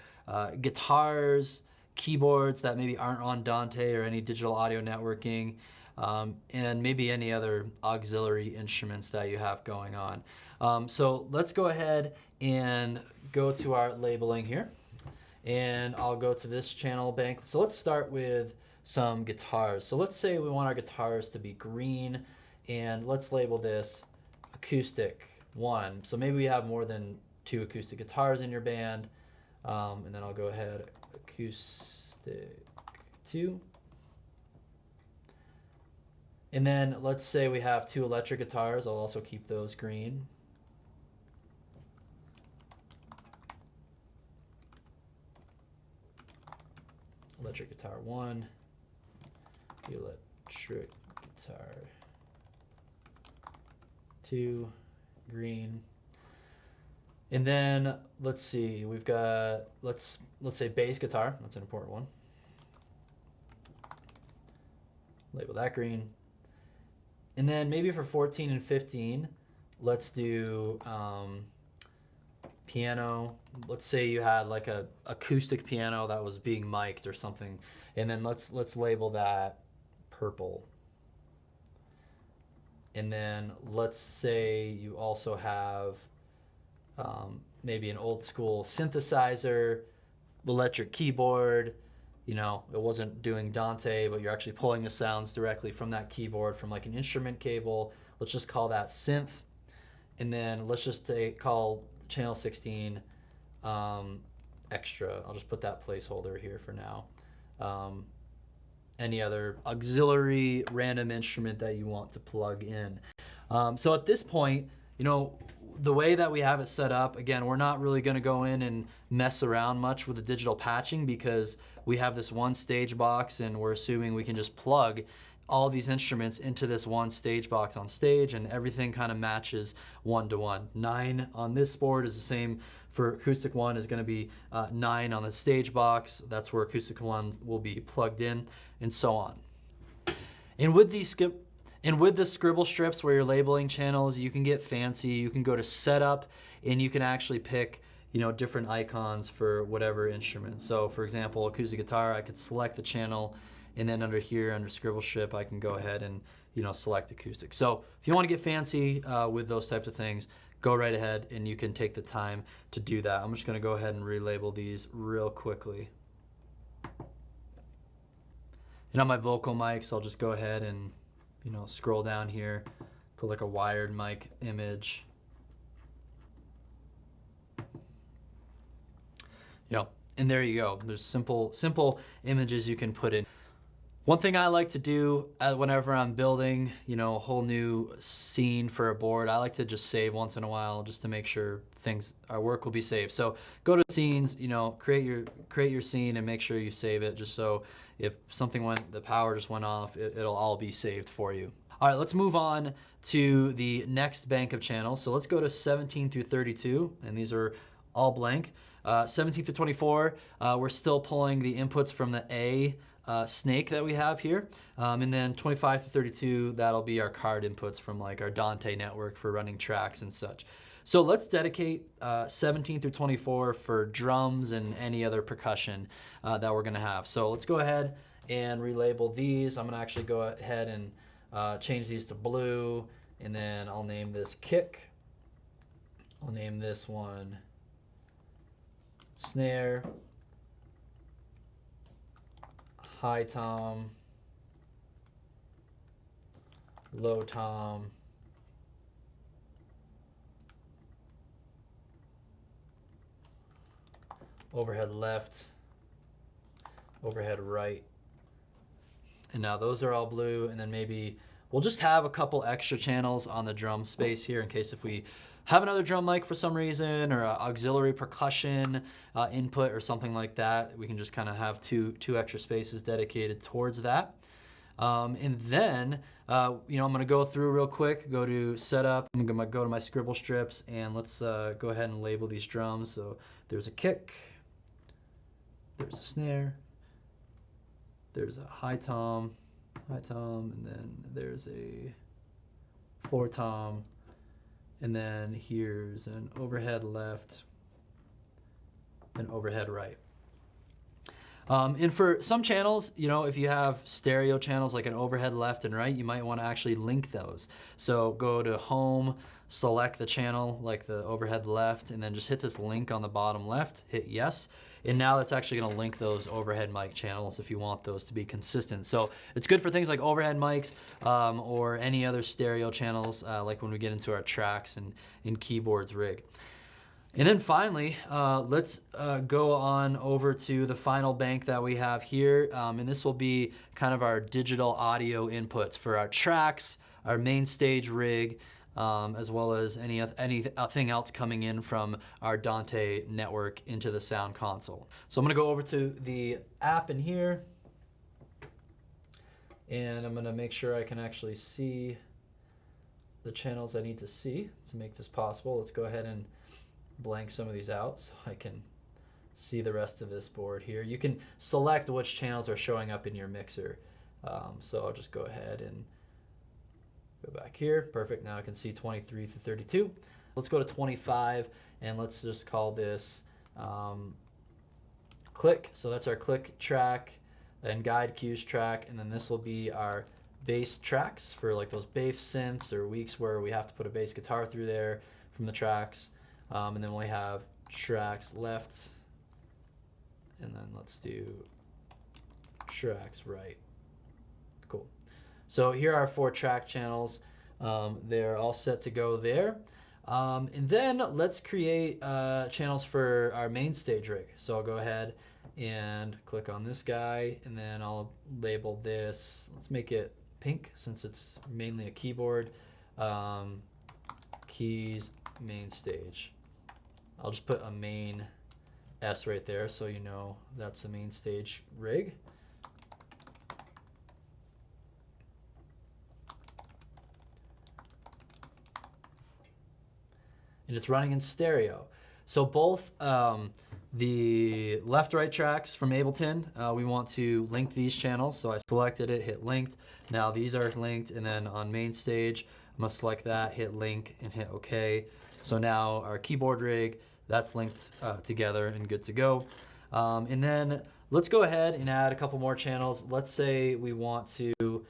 guitars, keyboards that maybe aren't on Dante or any digital audio networking, and maybe any other auxiliary instruments that you have going on. So let's go ahead and go to our labeling here. And I'll go to this channel bank. So let's start with some guitars. So let's say we want our guitars to be green, and let's label this acoustic 1. So maybe we have more than 2 acoustic guitars in your band. And then I'll go ahead, acoustic 2. And then let's say we have 2 electric guitars. I'll also keep those green. Electric guitar 1, electric guitar 2, green. And then let's see, we've got, let's say bass guitar, that's an important one. Label that green. And then maybe for 14 and 15, let's do piano. Let's say you had like a acoustic piano that was being mic'd or something, and then let's label that purple. And then let's say you also have maybe an old school synthesizer, electric keyboard. You know, it wasn't doing Dante, but you're actually pulling the sounds directly from that keyboard from like an instrument cable. Let's just call that synth. And then let's just call channel 16 extra. I'll just put that placeholder here for now. Any other auxiliary random instrument that you want to plug in. So at this point, you know, the way that we have it set up, again, we're not really going to go in and mess around much with the digital patching because we have this one stage box and we're assuming we can just plug all these instruments into this one stage box on stage, and everything kind of matches 1-to-1. 9 on this board is the same for acoustic 1 is going to be 9 on the stage box. That's where acoustic 1 will be plugged in, and so on. And with the scribble strips where you're labeling channels, you can get fancy. You can go to setup and you can actually pick, you know, different icons for whatever instrument. So for example, acoustic guitar, I could select the channel, and then under here, under scribble strip, I can go ahead and, you know, select acoustic. So if you want to get fancy with those types of things, go right ahead and you can take the time to do that. I'm just going to go ahead and relabel these real quickly. And on my vocal mics, I'll just go ahead and, you know, scroll down here, put like a wired mic image. You know, and there you go. There's simple images you can put in. One thing I like to do whenever I'm building, you know, a whole new scene for a board, I like to just save once in a while just to make sure our work will be saved. So go to scenes, you know, create your scene and make sure you save it, just so if the power just went off, it'll all be saved for you. All right, let's move on to the next bank of channels. So let's go to 17 through 32, and these are all blank. 17 through 24, we're still pulling the inputs from the A snake that we have here. And then 25 to 32, that'll be our card inputs from like our Dante network for running tracks and such. So let's dedicate 17 through 24 for drums and any other percussion that we're gonna have. So let's go ahead and relabel these. I'm gonna actually go ahead and change these to blue, and then I'll name this kick. I'll name this one snare, high tom, low tom, overhead left, overhead right. And now those are all blue, and then maybe we'll just have a couple extra channels on the drum space here in case if we have another drum mic for some reason, or auxiliary percussion input or something like that. We can just kind of have two extra spaces dedicated towards that. And then, you know, I'm gonna go through real quick, go to setup, I'm gonna go to my scribble strips, and let's go ahead and label these drums. So there's a kick, there's a snare, there's a high tom, and then there's a floor tom, and then here's an overhead left, and overhead right. And for some channels, you know, if you have stereo channels like an overhead left and right, you might want to actually link those. So go to home, select the channel like the overhead left, and then just hit this link on the bottom left, hit yes. And now that's actually going to link those overhead mic channels if you want those to be consistent. So it's good for things like overhead mics or any other stereo channels like when we get into our tracks and in keyboards rig. And then finally, let's go on over to the final bank that we have here. And this will be kind of our digital audio inputs for our tracks, our main stage rig, as well as anything else coming in from our Dante network into the sound console. So I'm gonna go over to the app in here, and I'm gonna make sure I can actually see the channels I need to see to make this possible. Let's go ahead and blank some of these out so I can see the rest of this board here. You can select which channels are showing up in your mixer. So I'll just go ahead and go back here. Perfect. Now I can see 23 through 32. Let's go to 25, and let's just call this click. So that's our click track, then guide cues track, and then this will be our bass tracks for like those bass synths or weeks where we have to put a bass guitar through there from the tracks. And then we have tracks left, and then let's do tracks right. Cool. So here are our 4 track channels. They're all set to go there. And then let's create channels for our main stage rig. So I'll go ahead and click on this guy, and then I'll label this. Let's make it pink since it's mainly a keyboard. Keys, main stage. I'll just put a main S right there so you know that's the main stage rig. And it's running in stereo. So both the left-right tracks from Ableton, we want to link these channels. So I selected it, hit linked. Now these are linked, and then on main stage, I'm gonna select that, hit link, and hit OK. So now our keyboard rig, that's linked together and good to go. And then let's go ahead and add a couple more channels. Let's say we want to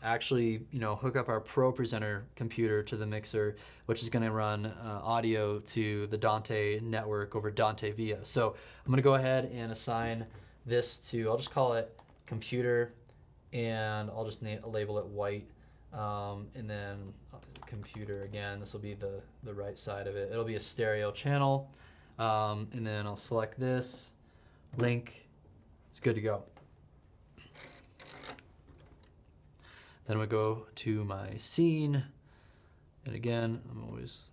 actually, you know, hook up our Pro Presenter computer to the mixer, which is going to run audio to the Dante network over Dante Via. So I'm going to go ahead and assign this to, I'll just call it computer, and I'll just label it white. And then computer again, this will be the right side of it. It'll be a stereo channel. And then I'll select this, link, it's good to go. Then we go to my scene, and again, I'm always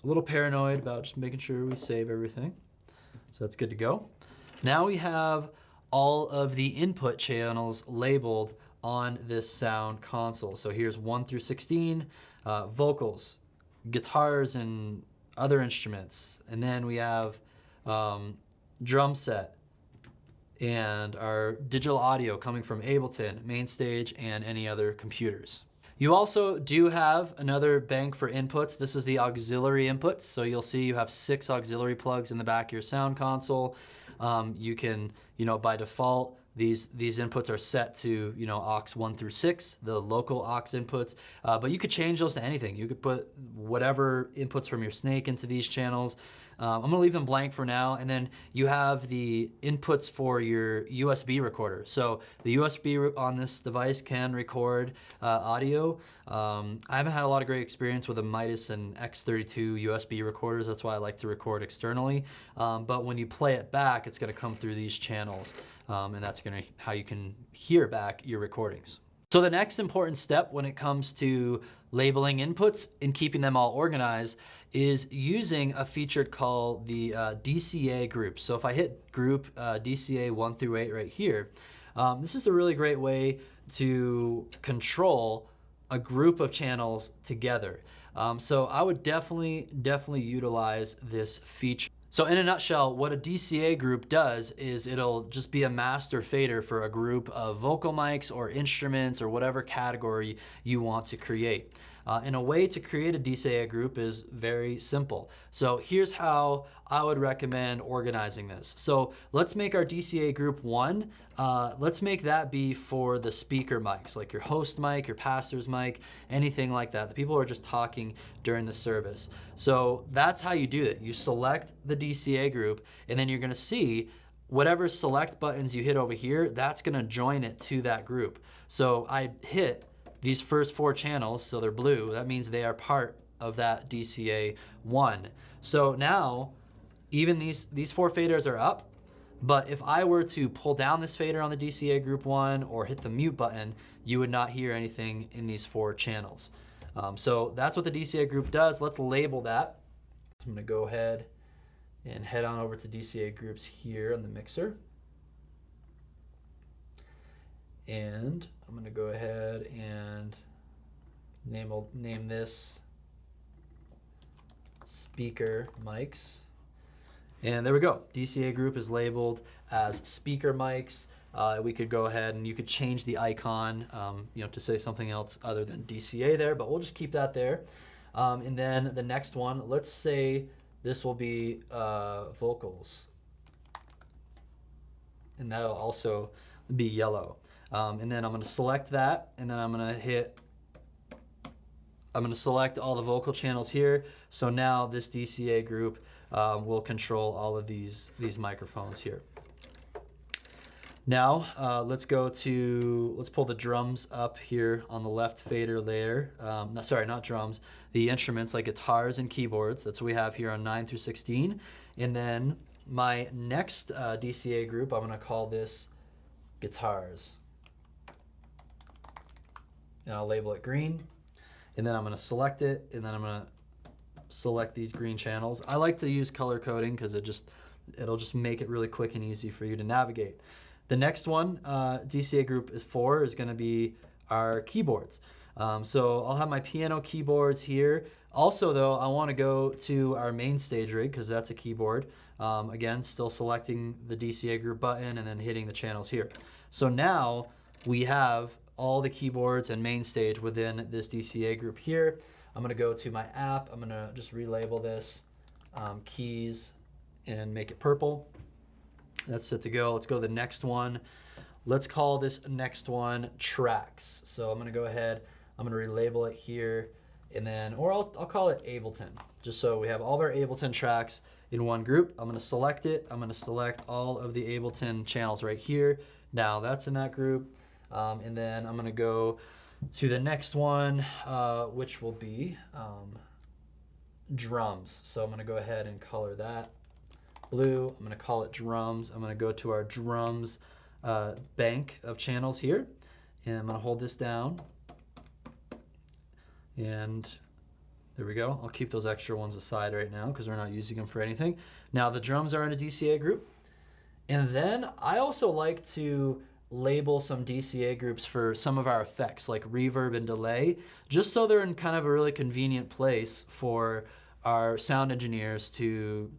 a little paranoid about just making sure we save everything. So that's good to go. Now we have all of the input channels labeled on this sound console. So here's 1 through 16, vocals, guitars and other instruments. And then we have drum set and our digital audio coming from Ableton, MainStage, and any other computers. You also do have another bank for inputs. This is the auxiliary inputs. So you'll see you have 6 auxiliary plugs in the back of your sound console. You can, by default, these inputs are set to, aux 1 through 6, the local aux inputs, but you could change those to anything. You could put whatever inputs from your Snake into these channels. I'm gonna leave them blank for now, and then you have the inputs for your USB recorder. So the USB on this device can record audio. I haven't had a lot of great experience with the Midas and X32 USB recorders. That's why I like to record externally. But when you play it back, it's gonna come through these channels, and that's how you can hear back your recordings. So the next important step when it comes to labeling inputs and keeping them all organized is using a feature called the DCA group. So if I hit group DCA 1 through 8 right here, this is a really great way to control a group of channels together. So I would definitely utilize this feature. So in a nutshell, what a DCA group does is it'll just be a master fader for a group of vocal mics or instruments or whatever category you want to create. And a way to create a DCA group is very simple. So here's how I would recommend organizing this. So let's make our DCA group 1. Let's make that be for the speaker mics, like your host mic, your pastor's mic, anything like that. The people who are just talking during the service. So that's how you do it. You select the DCA group, and then you're gonna see whatever select buttons you hit over here, that's gonna join it to that group. So I hit these first 4 channels, so they're blue. That means they are part of that DCA 1. So now, even these 4 faders are up, but if I were to pull down this fader on the DCA group 1 or hit the mute button, you would not hear anything in these 4 channels. So that's what the DCA group does. Let's label that. I'm gonna go ahead and head on over to DCA groups here on the mixer. And I'm gonna go ahead and name this speaker mics. And there we go. DCA group is labeled as speaker mics. We could go ahead and you could change the icon to say something else other than DCA there, but we'll just keep that there. And then the next one, let's say this will be vocals. And that'll also be yellow. And then I'm gonna select that, and then I'm gonna select all the vocal channels here. So now this DCA group will control all of these microphones here. Now let's pull the drums up here on the left fader layer. Sorry, not drums, the instruments like guitars and keyboards. That's what we have here on 9 through 16. And then my next DCA group, I'm gonna call this guitars. And I'll label it green, and then I'm gonna select it, and then I'm gonna select these green channels. I like to use color coding because it'll just make it really quick and easy for you to navigate. The next one, DCA group 4, is gonna be our keyboards. So I'll have my piano keyboards here. Also though, I wanna go to our main stage rig because that's a keyboard. Again, still selecting the DCA group button and then hitting the channels here. So now we have all the keyboards and main stage within this DCA group here. I'm gonna go to my app. I'm gonna just relabel this keys and make it purple. That's set to go. Let's go to the next one. Let's call this next one tracks. So I'm gonna go ahead, I'm gonna relabel it here, and then, or I'll call it Ableton, just so we have all of our Ableton tracks in one group. I'm gonna select it. I'm gonna select all of the Ableton channels right here. Now that's in that group. And then I'm gonna go to the next one, which will be drums. So I'm gonna go ahead and color that blue. I'm gonna call it drums. I'm gonna go to our drums bank of channels here, and I'm gonna hold this down and There we go. I'll keep those extra ones aside right now because we're not using them for anything. Now the drums are in a DCA group. And then I also like to label some DCA groups for some of our effects like reverb and delay, just so they're in kind of a really convenient place for our sound engineers to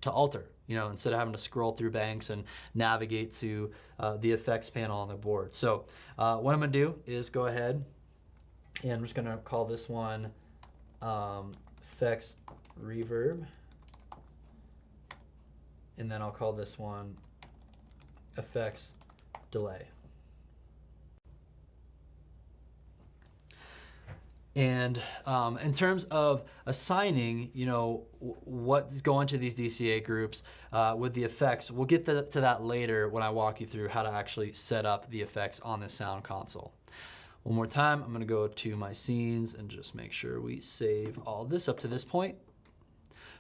alter, you know, instead of having to scroll through banks and navigate to the effects panel on the board. So what I'm gonna do is go ahead and I'm just gonna call this one effects reverb. And then I'll call this one effects delay. And in terms of assigning, you know, what's going to these DCA groups with the effects, we'll get to that later when I walk you through how to actually set up the effects on the sound console. One more time, I'm gonna go to my scenes and just make sure we save all this up to this point.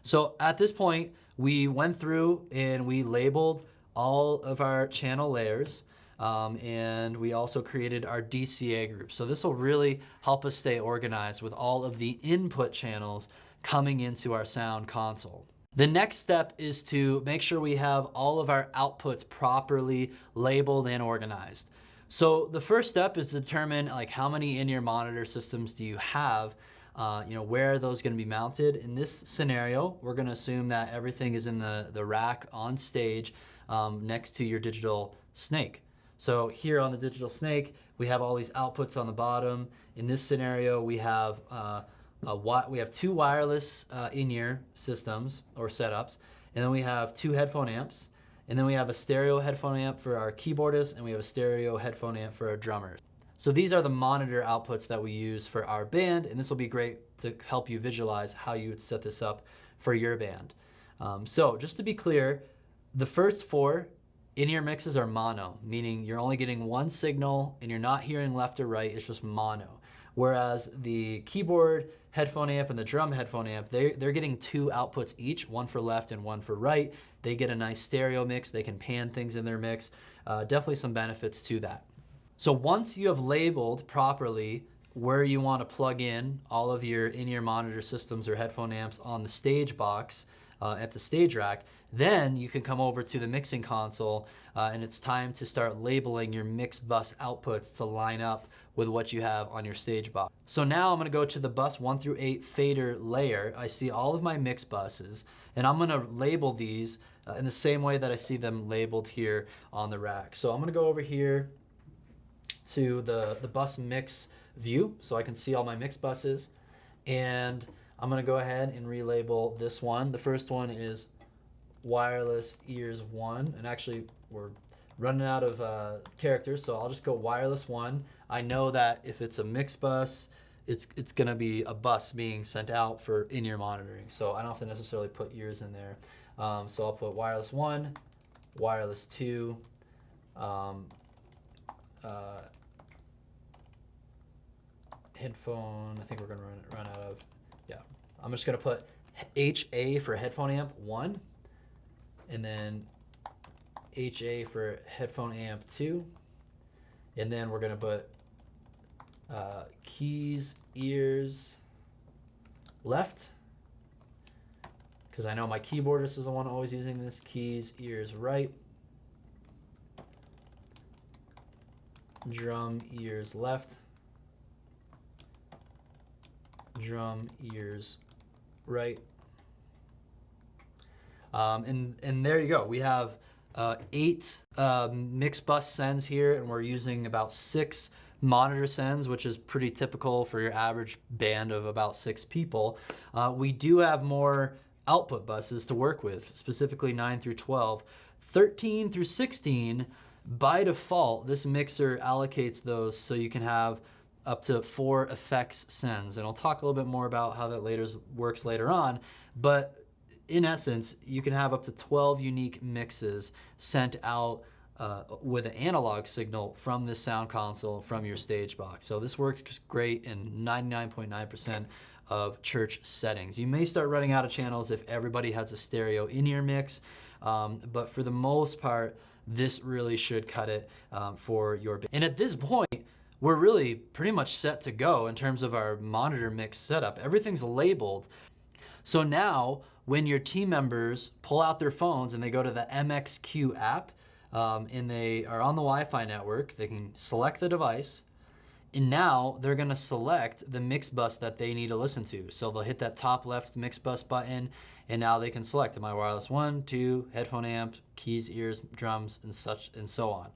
So at this point, we went through and we labeled all of our channel layers, and we also created our DCA group. So this will really help us stay organized with all of the input channels coming into our sound console. The next step is to make sure we have all of our outputs properly labeled and organized. So the first step is to determine like how many in-ear monitor systems do you have, you know, where are those gonna be mounted? In this scenario, we're gonna assume that everything is in the rack on stage next to your digital snake. So here on the digital snake, we have all these outputs on the bottom. In this scenario, we have two wireless in-ear systems or setups, and then we have two headphone amps, and then we have a stereo headphone amp for our keyboardists, and we have a stereo headphone amp for our drummers. So these are the monitor outputs that we use for our band, and this will be great to help you visualize how you would set this up for your band. So just to be clear, the first four in-ear mixes are mono, meaning you're only getting one signal and you're not hearing left or right, it's just mono. Whereas the keyboard headphone amp and the drum headphone amp, they're getting two outputs each, one for left and one for right. They get a nice stereo mix, they can pan things in their mix. Definitely some benefits to that. So once you have labeled properly where you want to plug in all of your in-ear monitor systems or headphone amps on the Stagebox at the stage rack, then you can come over to the mixing console and it's time to start labeling your mix bus outputs to line up with what you have on your Stagebox. So now I'm gonna go to the bus 1 through 8 fader layer. I see all of my mix buses and I'm gonna label these in the same way that I see them labeled here on the rack. So I'm gonna go over here to the bus mix view so I can see all my mix buses, and I'm gonna go ahead and relabel this one. The first one is wireless ears 1, and actually we're running out of characters, so I'll just go wireless 1. I know that if it's a mix bus, it's gonna be a bus being sent out for in-ear monitoring, so I don't have to necessarily put ears in there. So I'll put wireless 1, wireless 2, headphone, I think we're gonna run out of, yeah. I'm just gonna put HA for headphone amp 1, and then HA for headphone amp 2, and then we're gonna put keys, ears, left, because I know my keyboardist is the one always using this, keys, ears, right, drum, ears, left, drum, ears, right. And there you go. We have 8 mix bus sends here, and we're using about 6 monitor sends, which is pretty typical for your average band of about 6 people. We do have more output buses to work with, specifically 9 through 12. 13 through 16, by default, this mixer allocates those so you can have up to 4 effects sends. And I'll talk a little bit more about how that works later on, but in essence, you can have up to 12 unique mixes sent out with an analog signal from the sound console from your Stagebox. So this works great in 99.9% of church settings. You may start running out of channels if everybody has a stereo in-ear mix, but for the most part, this really should cut it for your band. And at this point, we're really pretty much set to go in terms of our monitor mix setup. Everything's labeled. So now when your team members pull out their phones and they go to the MXQ app and they are on the Wi-Fi network, they can select the device, and now they're gonna select the mix bus that they need to listen to. So they'll hit that top left mix bus button, and now they can select, am I wireless 1, 2, headphone amp, keys, ears, drums, and such and so on.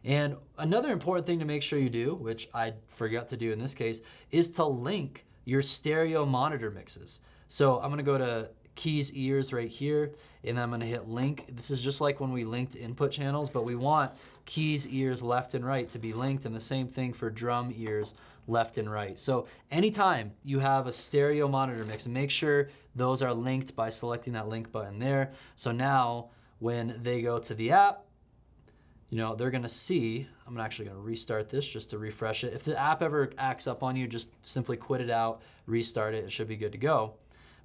And another important thing to make sure you do, which I forgot to do in this case, is to link your stereo monitor mixes. So I'm gonna go to keys, ears right here, and I'm gonna hit link. This is just like when we linked input channels, but we want keys, ears, left and right to be linked, and the same thing for drum, ears, left and right. So anytime you have a stereo monitor mix, make sure those are linked by selecting that link button there. So now when they go to the app, they're gonna see, I'm actually gonna restart this just to refresh it. If the app ever acts up on you, just simply quit it out, restart it, it should be good to go.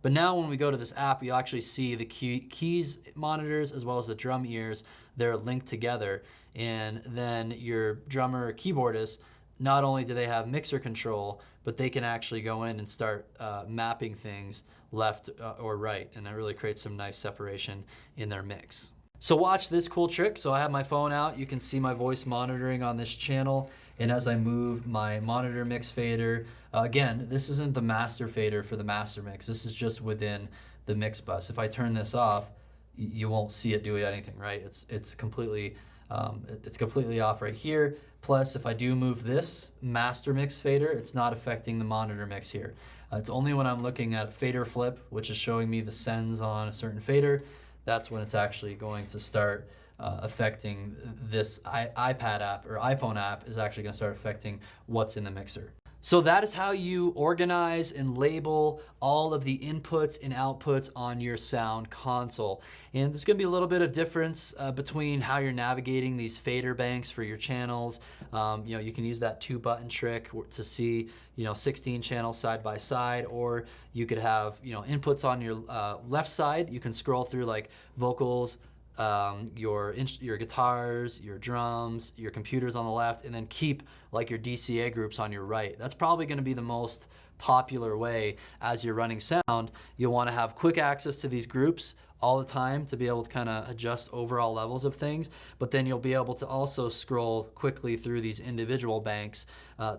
But now when we go to this app, you'll actually see the keys monitors as well as the drum ears. They're linked together. And then your drummer or keyboardist, not only do they have mixer control, but they can actually go in and start mapping things left or right. And that really creates some nice separation in their mix. So watch this cool trick. So I have my phone out. You can see my voice monitoring on this channel. And as I move my monitor mix fader, again, this isn't the master fader for the master mix. This is just within the mix bus. If I turn this off, you won't see it doing anything, right? It's completely off right here. Plus, if I do move this master mix fader, it's not affecting the monitor mix here. It's only when I'm looking at fader flip, which is showing me the sends on a certain fader, that's when it's actually going to start affecting this iPad app or iPhone app is actually going to start affecting what's in the mixer. So that is how you organize and label all of the inputs and outputs on your sound console. And there's going to be a little bit of difference between how you're navigating these fader banks for your channels. You can use that 2-button trick to see 16 channels side by side, or you could have inputs on your left side. You can scroll through like vocals, your guitars, your drums, your computers on the left, and then keep like your DCA groups on your right. That's probably going to be the most popular way as you're running sound. You'll want to have quick access to these groups all the time to be able to kind of adjust overall levels of things, but then you'll be able to also scroll quickly through these individual banks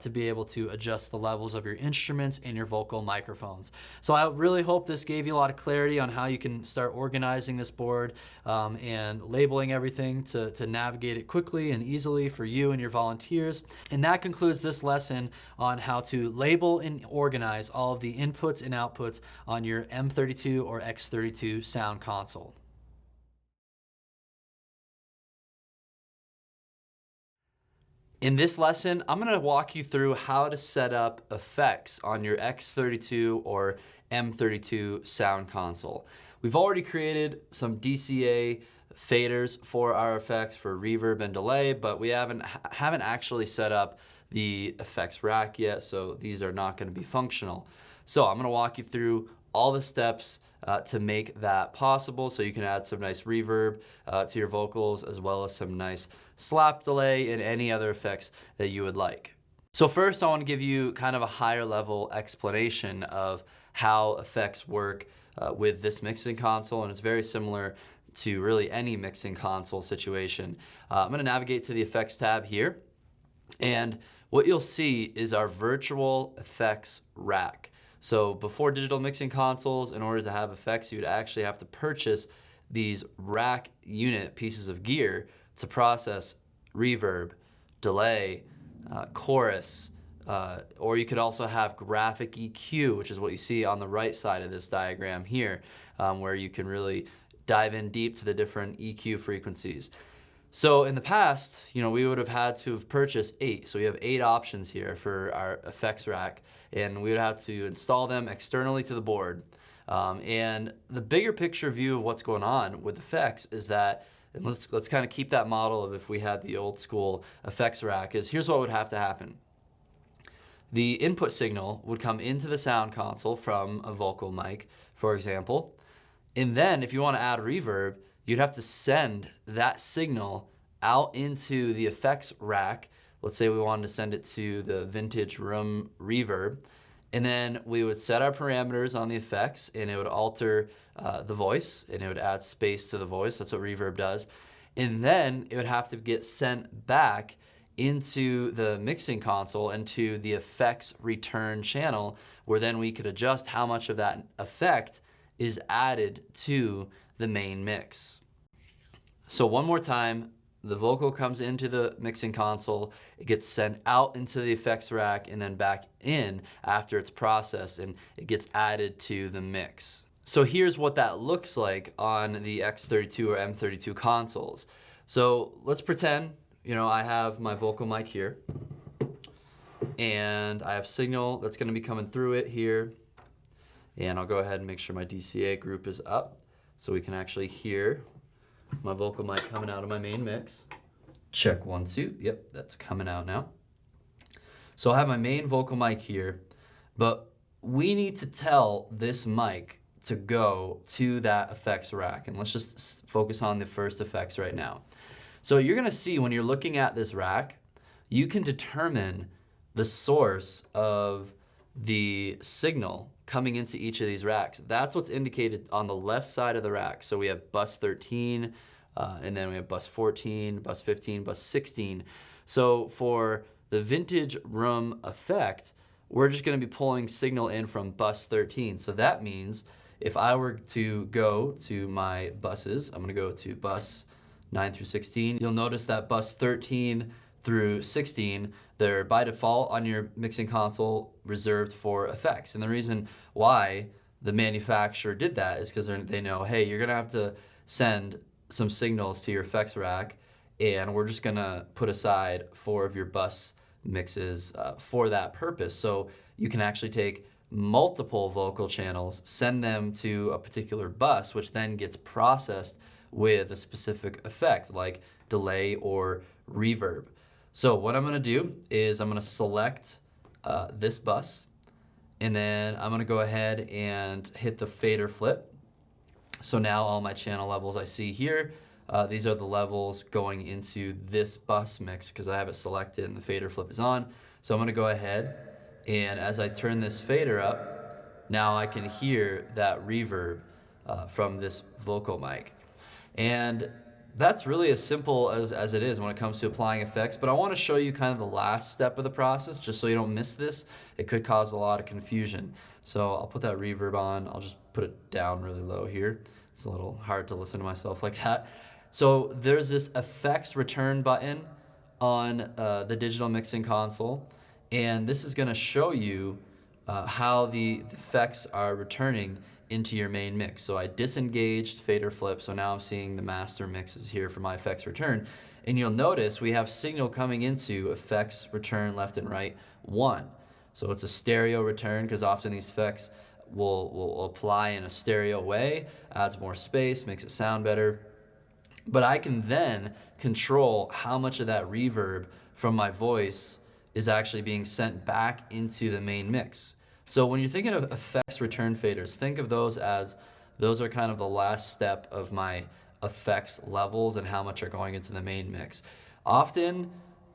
to be able to adjust the levels of your instruments and your vocal microphones. So I really hope this gave you a lot of clarity on how you can start organizing this board and labeling everything to navigate it quickly and easily for you and your volunteers. And that concludes this lesson on how to label and organize all of the inputs and outputs on your M32 or X32 sound console. In this lesson, I'm going to walk you through how to set up effects on your X32 or M32 sound console. We've already created some DCA faders for our effects for reverb and delay, but we haven't actually set up the effects rack yet, so these are not going to be functional. So I'm going to walk you through all the steps to make that possible, so you can add some nice reverb to your vocals, as well as some nice slap delay and any other effects that you would like. So first, I want to give you kind of a higher level explanation of how effects work with this mixing console, and it's very similar to really any mixing console situation. I'm going to navigate to the effects tab here, and what you'll see is our virtual effects rack. So before digital mixing consoles, in order to have effects, you would actually have to purchase these rack unit pieces of gear to process reverb, delay, chorus, or you could also have graphic EQ, which is what you see on the right side of this diagram here, where you can really dive in deep to the different EQ frequencies. So in the past, we would have had to have purchased 8. So we have 8 options here for our effects rack, and we would have to install them externally to the board. And the bigger picture view of what's going on with effects is that, and let's kind of keep that model of if we had the old school effects rack, is here's what would have to happen. The input signal would come into the sound console from a vocal mic, for example, and then if you want to add reverb, you'd have to send that signal out into the effects rack let's say we wanted to send it to the vintage room reverb, and then we would set our parameters on the effects, and it would alter the voice, and it would add space to the voice. That's what reverb does. And then it would have to get sent back into the mixing console and to the effects return channel, where then we could adjust how much of that effect is added to the main mix. So one more time, the vocal comes into the mixing console, it gets sent out into the effects rack and then back in after it's processed, and it gets added to the mix. So here's what that looks like on the X32 or M32 consoles. So let's pretend, I have my vocal mic here, and I have signal that's going to be coming through it here, and I'll go ahead and make sure my DCA group is up so we can actually hear my vocal mic coming out of my main mix. Check 1, 2. Yep, that's coming out now. So I have my main vocal mic here, but we need to tell this mic to go to that effects rack. And let's just focus on the first effects right now. So you're gonna see when you're looking at this rack, you can determine the source of the signal coming into each of these racks. That's what's indicated on the left side of the rack. So we have bus 13, and then we have bus 14, bus 15, bus 16. So for the vintage room effect, we're just gonna be pulling signal in from bus 13. So that means if I were to go to my buses, I'm gonna go to bus 9 through 16. You'll notice that bus 13 through 16, they're by default on your mixing console reserved for effects. And the reason why the manufacturer did that is because they know, hey, you're gonna have to send some signals to your effects rack, and we're just gonna put aside 4 of your bus mixes for that purpose. So you can actually take multiple vocal channels, send them to a particular bus, which then gets processed with a specific effect like delay or reverb. So what I'm gonna do is I'm gonna select this bus, and then I'm gonna go ahead and hit the fader flip. So now all my channel levels I see here, these are the levels going into this bus mix because I have it selected and the fader flip is on. So I'm gonna go ahead, and as I turn this fader up, now I can hear that reverb from this vocal mic. And that's really as simple as it is when it comes to applying effects, but I want to show you kind of the last step of the process just so you don't miss this. It could cause a lot of confusion. So I'll put that reverb on. I'll just put it down really low here. It's a little hard to listen to myself like that. So there's this effects return button on the digital mixing console, and this is going to show you how the effects are returning into your main mix. So I disengaged fader flip, so now I'm seeing the master mixes here for my effects return. And you'll notice we have signal coming into effects return left and right 1. So it's a stereo return because often these effects will apply in a stereo way, adds more space, makes it sound better. But I can then control how much of that reverb from my voice is actually being sent back into the main mix. So when you're thinking of effects return faders, think of those as those are kind of the last step of my effects levels and how much are going into the main mix. Often,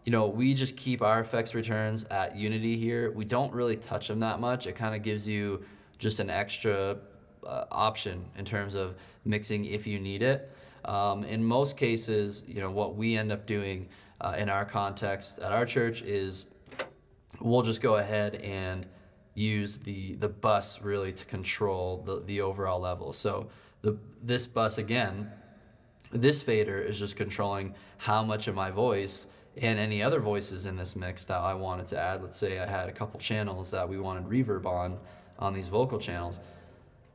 we just keep our effects returns at Unity here. We don't really touch them that much. It kind of gives you just an extra option in terms of mixing if you need it. In most cases, what we end up doing in our context at our church is we'll just go ahead and use the bus really to control the overall level. So this bus again, this fader is just controlling how much of my voice and any other voices in this mix that I wanted to add. Let's say I had a couple channels that we wanted reverb on these vocal channels.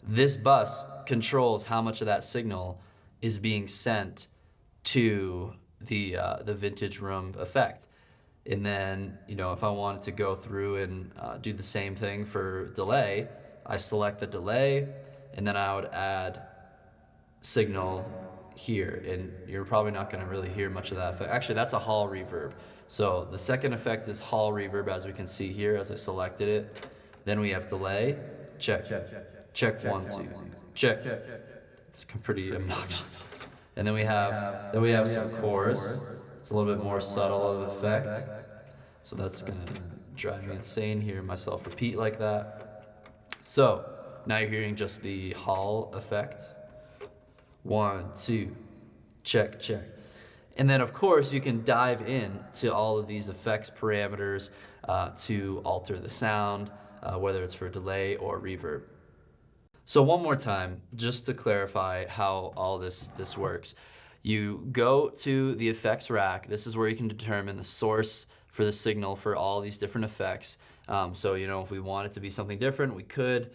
This bus controls how much of that signal is being sent to the vintage room effect. And then, if I wanted to go through and do the same thing for delay, I select the delay, and then I would add signal here. And you're probably not going to really hear much of that effect. Actually, that's a hall reverb. So the second effect is hall reverb, as we can see here, as I selected it. Then we have delay. Check. Check 1, 2. Check. It's pretty obnoxious. And then we have some chorus. It's a little bit more subtle of effect. So that's gonna drive me insane hearing myself repeat like that. So now you're hearing just the Hall effect. 1, 2, check, check. And then of course you can dive in to all of these effects parameters to alter the sound, whether it's for delay or reverb. So one more time, just to clarify how all this works. You go to the effects rack. This is where you can determine the source for the signal for all these different effects. So, you know, if we want it to be something different, we could.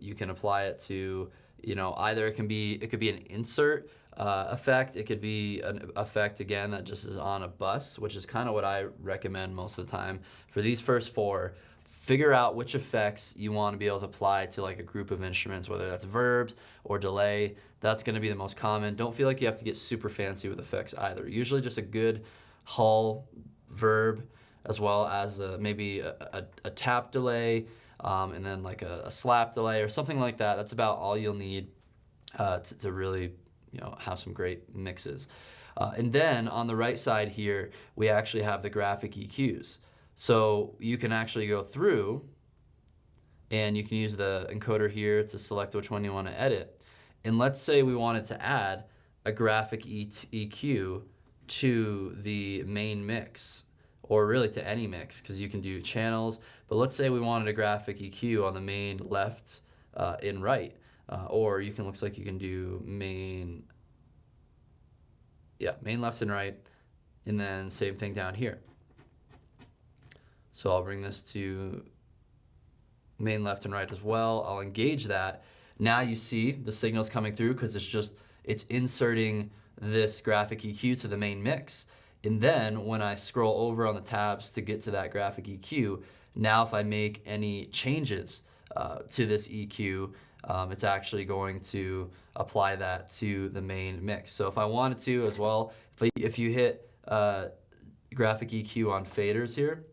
You can apply it to, you know, either it could be an insert effect. It could be an effect, again, that just is on a bus, which is kind of what I recommend most of the time. For these first 4, figure out which effects you want to be able to apply to like a group of instruments, whether that's verbs or delay. That's going to be the most common. Don't feel like you have to get super fancy with effects either. Usually just a good Hall verb, as well as maybe a tap delay, and then like a slap delay or something like that. That's about all you'll need to really, you know, have some great mixes. And then on the right side here, we actually have the graphic EQs. So you can actually go through and you can use the encoder here to select which one you want to edit. And let's say we wanted to add a graphic EQ to the main mix, or really to any mix, because you can do channels. But let's say we wanted a graphic EQ on the main left and right, or you can, looks like you can do main left and right, and then same thing down here. So I'll bring this to main left and right as well. I'll engage that. Now you see the signals coming through because it's inserting this graphic EQ to the main mix. And then when I scroll over on the tabs to get to that graphic EQ, now if I make any changes to this EQ, it's actually going to apply that to the main mix. So if I wanted to as well, if you hit graphic EQ on faders here,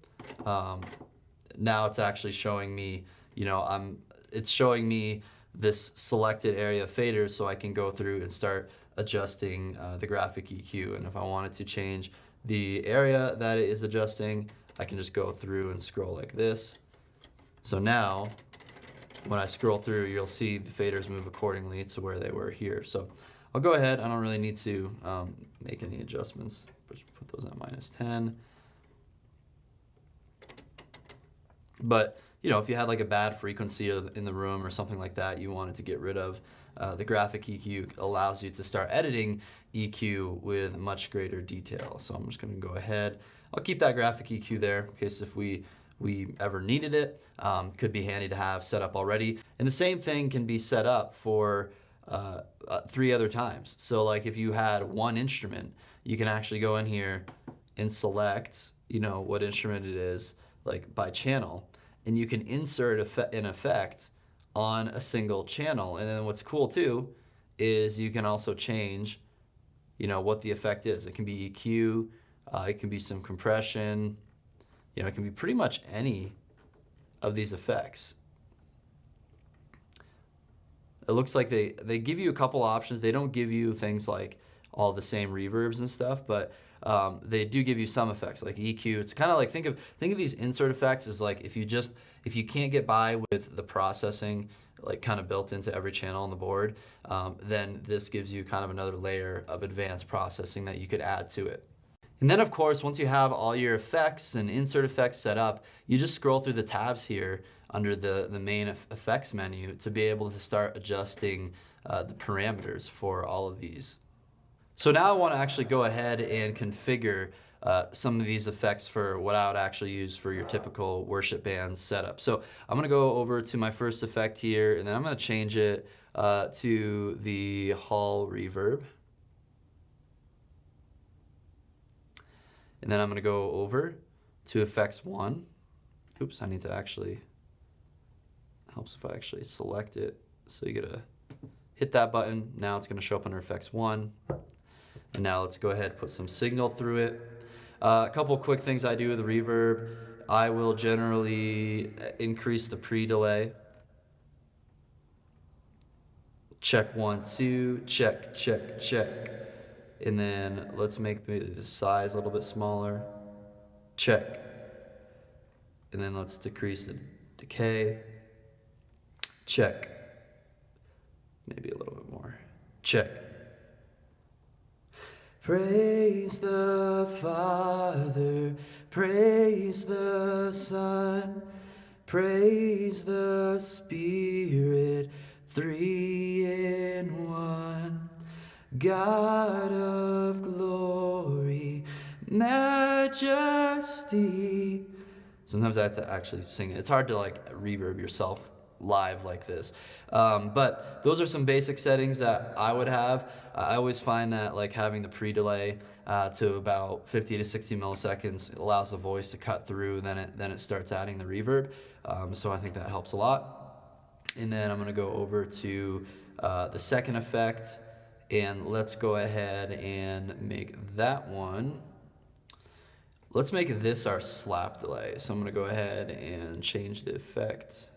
now it's actually showing me, you know, it's showing me this selected area of faders, so I can go through and start adjusting the graphic EQ. And if I wanted to change the area that it is adjusting, I can just go through and scroll like this. So now, when I scroll through, you'll see the faders move accordingly to where they were here. So I'll go ahead. I don't really need to make any adjustments. Just put those at -10. But, you know, if you had like a bad frequency in the room or something like that you wanted to get rid of, the graphic EQ allows you to start editing EQ with much greater detail. So I'm just going to go ahead. I'll keep that graphic EQ there in case if we ever needed it. Could be handy to have set up already. And the same thing can be set up for 3 other times. So like if you had one instrument, you can actually go in here and select, you know, what instrument it is, like by channel, and you can insert an effect on a single channel. And then what's cool too is you can also change, you know, what the effect is. It can be EQ, it can be some compression, you know, it can be pretty much any of these effects. It looks like they give you a couple options. They don't give you things like all the same reverbs and stuff, but they do give you some effects like EQ. It's kind of like, think of these insert effects as like if you can't get by with the processing like kind of built into every channel on the board, then this gives you kind of another layer of advanced processing that you could add to it. And then of course, once you have all your effects and insert effects set up, you just scroll through the tabs here under the main effects menu to be able to start adjusting the parameters for all of these. So now I want to actually go ahead and configure some of these effects for what I would actually use for your typical worship band setup. So I'm going to go over to my first effect here, and then I'm going to change it to the Hall reverb. And then I'm going to go over to effects 1. Oops, I need to actually, helps if I actually select it. So you gotta hit that button. Now it's going to show up under effects 1. And now let's go ahead and put some signal through it. A couple quick things I do with the reverb. I will generally increase the pre-delay. Check 1, 2, check, check, check. And then let's make the size a little bit smaller. Check. And then let's decrease the decay. Check. Maybe a little bit more. Check. Praise the Father, praise the Son, praise the Spirit, three in one. God of glory, majesty. Sometimes I have to actually sing it. It's hard to like reverb yourself live like this. But those are some basic settings that I would have. I always find that like having the pre-delay to about 50 to 60 milliseconds allows the voice to cut through, then it starts adding the reverb. So I think that helps a lot. And then I'm gonna go over to the second effect, and let's go ahead and make that one. Let's make this our slap delay. So I'm gonna go ahead and change the effect.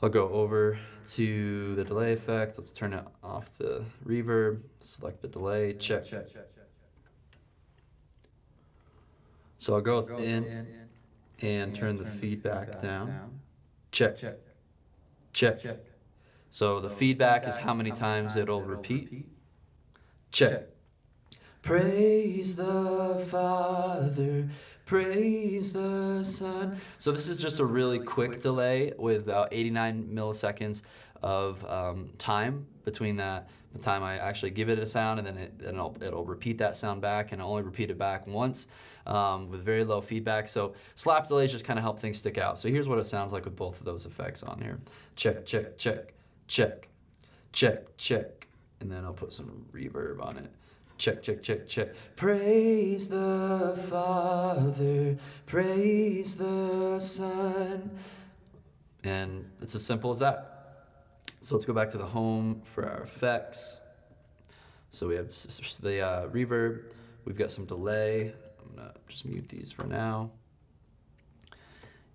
I'll go over to the delay effect. Let's turn it off the reverb, select the delay, check. So I'll go in and turn the feedback down. Check. So the feedback is how many times it'll repeat. Check. Praise the Father, praise the Son. So this is just a really quick delay with about 89 milliseconds of time between the time I actually give it a sound, and then it'll repeat that sound back, and I'll only repeat it back once with very low feedback. So slap delays just kind of help things stick out. So here's what it sounds like with both of those effects on here. Check, check, check, check, check, check. And then I'll put some reverb on it. Check, check, check, check. Praise the Father, praise the Son. And it's as simple as that. So let's go back to the home for our effects. So we have the reverb, we've got some delay. I'm gonna just mute these for now.